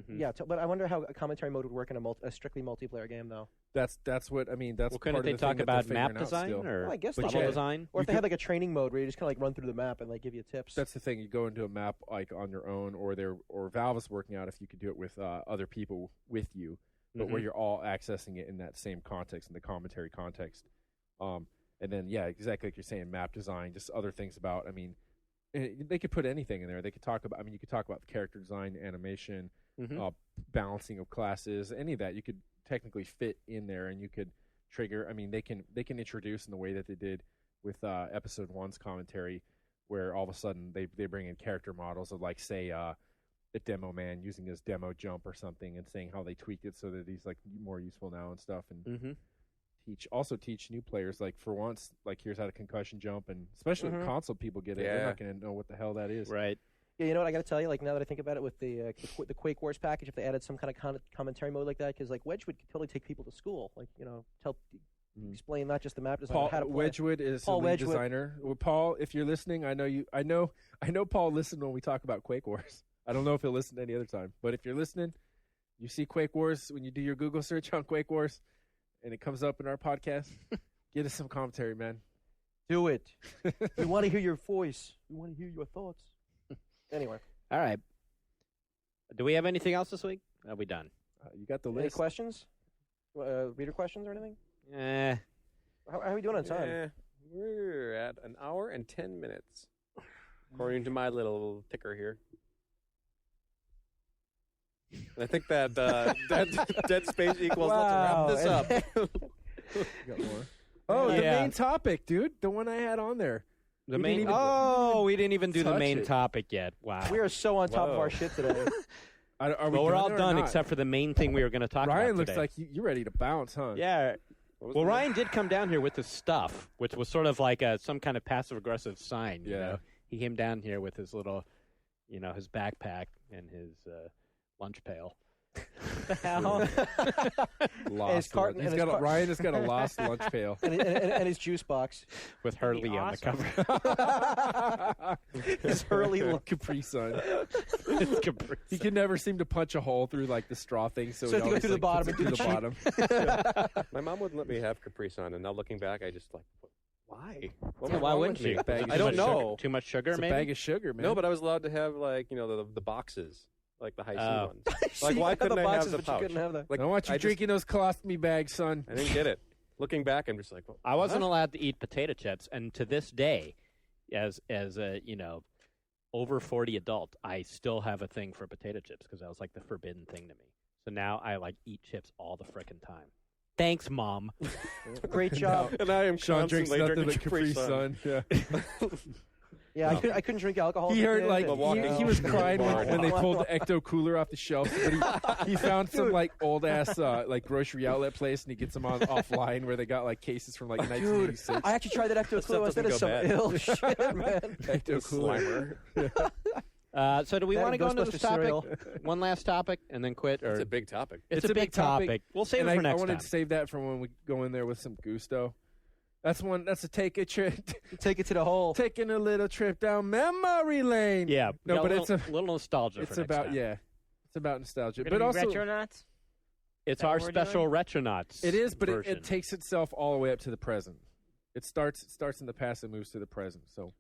Yeah, but I wonder how a commentary mode would work in a strictly multiplayer game, though. That's what I mean. That's couldn't they talk about map design or I guess level design, or if they had like a training mode where you just kind of like run through the map and like give you tips. That's the thing. You go into a map like on your own, or Valve is working out if you could do it with other people with you, but where you're all accessing it in that same context, in the commentary context. And then exactly like you're saying, map design, just other things about. I mean, they could put anything in there. They could talk about. I mean, you could talk about the character design, animation. Balancing of classes, any of that you could technically fit in there, and you could trigger. I mean, they can introduce in the way that they did with episode 1's commentary, where all of a sudden they bring in character models of, like, say the demo man using his demo jump or something, and saying how they tweaked it so that he's like more useful now and stuff, and teach new players, like, for once, like, here's how to concussion jump, and especially when console people get it, they're not going to know what the hell that is, right? Yeah, you know what I got to tell you? Like, now that I think about it, with the Quake Wars package, if they added some kind of commentary mode like that, because like Wedgwood could totally take people to school, like, you know, explain not just the map design, but how to play. Wedgwood is the lead designer. Well, Paul, if you're listening, I know Paul listened when we talk about Quake Wars. I don't know if he'll listen any other time, but if you're listening, you see Quake Wars when you do your Google search on Quake Wars, and it comes up in our podcast. Get us some commentary, man. Do it. We want to hear your voice. We want to hear your thoughts. Anyway. All right. Do we have anything else this week? Are we done? You got the list. Any questions? Reader questions or anything? How are we doing on time? We're at 1 hour and 10 minutes, according to my little ticker here. And I think that Dead Space equals. Wow. Let's wrap this up. Got more. Oh, the main topic, dude. The one I had on there. We didn't even do the main topic yet. Wow. We are so on top of our shit today. We're all done except for the main thing we were going to talk about Ryan today. looks like you're ready to bounce, huh? Yeah. Well, Ryan did come down here with his stuff, which was sort of like some kind of passive-aggressive sign. You know? He came down here with his little, his backpack and his lunch pail. The hell? Ryan has got a lost lunch pail and his juice box with Hurley on the cover. His Hurley Capri Sun. He can never seem to punch a hole through like the straw thing, so he goes through the bottom. Through the bottom. My mom wouldn't let me have Capri Sun, and now looking back, I just like, why? Why wouldn't you? I don't know. Too much sugar, maybe? It's a bag of sugar, man. No, but I was allowed to have the boxes. Like the high C ones. Like, why couldn't I have the pouch? Like, I want you drinking those colostomy bags, son. I didn't get it. Looking back, I'm just like, well, I wasn't allowed to eat potato chips, and to this day, as a over 40 adult, I still have a thing for potato chips because that was like the forbidden thing to me. So now I eat chips all the frickin' time. Thanks, Mom. Great job. And I am Sean drinks constantly nothing drinking but Capri Sun. Yeah. Yeah, I couldn't drink alcohol. He as a heard kid, like and, he was Yeah. crying Yeah. when they pulled the Ecto Cooler off the shelf. But he found some like old ass like grocery outlet place, and he gets them on offline where they got like cases from like 1986. I actually tried that Ecto Cooler. stuff That is doesn't some go ill shit, man. Ecto Cooler. Slimer. So do we That want to and go into Ghostbusters this topic? cereal. One last topic and then quit? Or It's a big topic. It's a big topic. We'll save And it for I next wanted time. to save that for when we go in there with some gusto. That's a take a trip, Take it to the hole. taking a little trip down memory lane. Yeah, No, got but a it's little nostalgia. It's for next about time. it's about nostalgia, We're but gonna be also retronauts. It's that our what we're special doing? Retronauts. it is, but version. it takes itself all the way up to the present. It starts in the past and moves to the present. So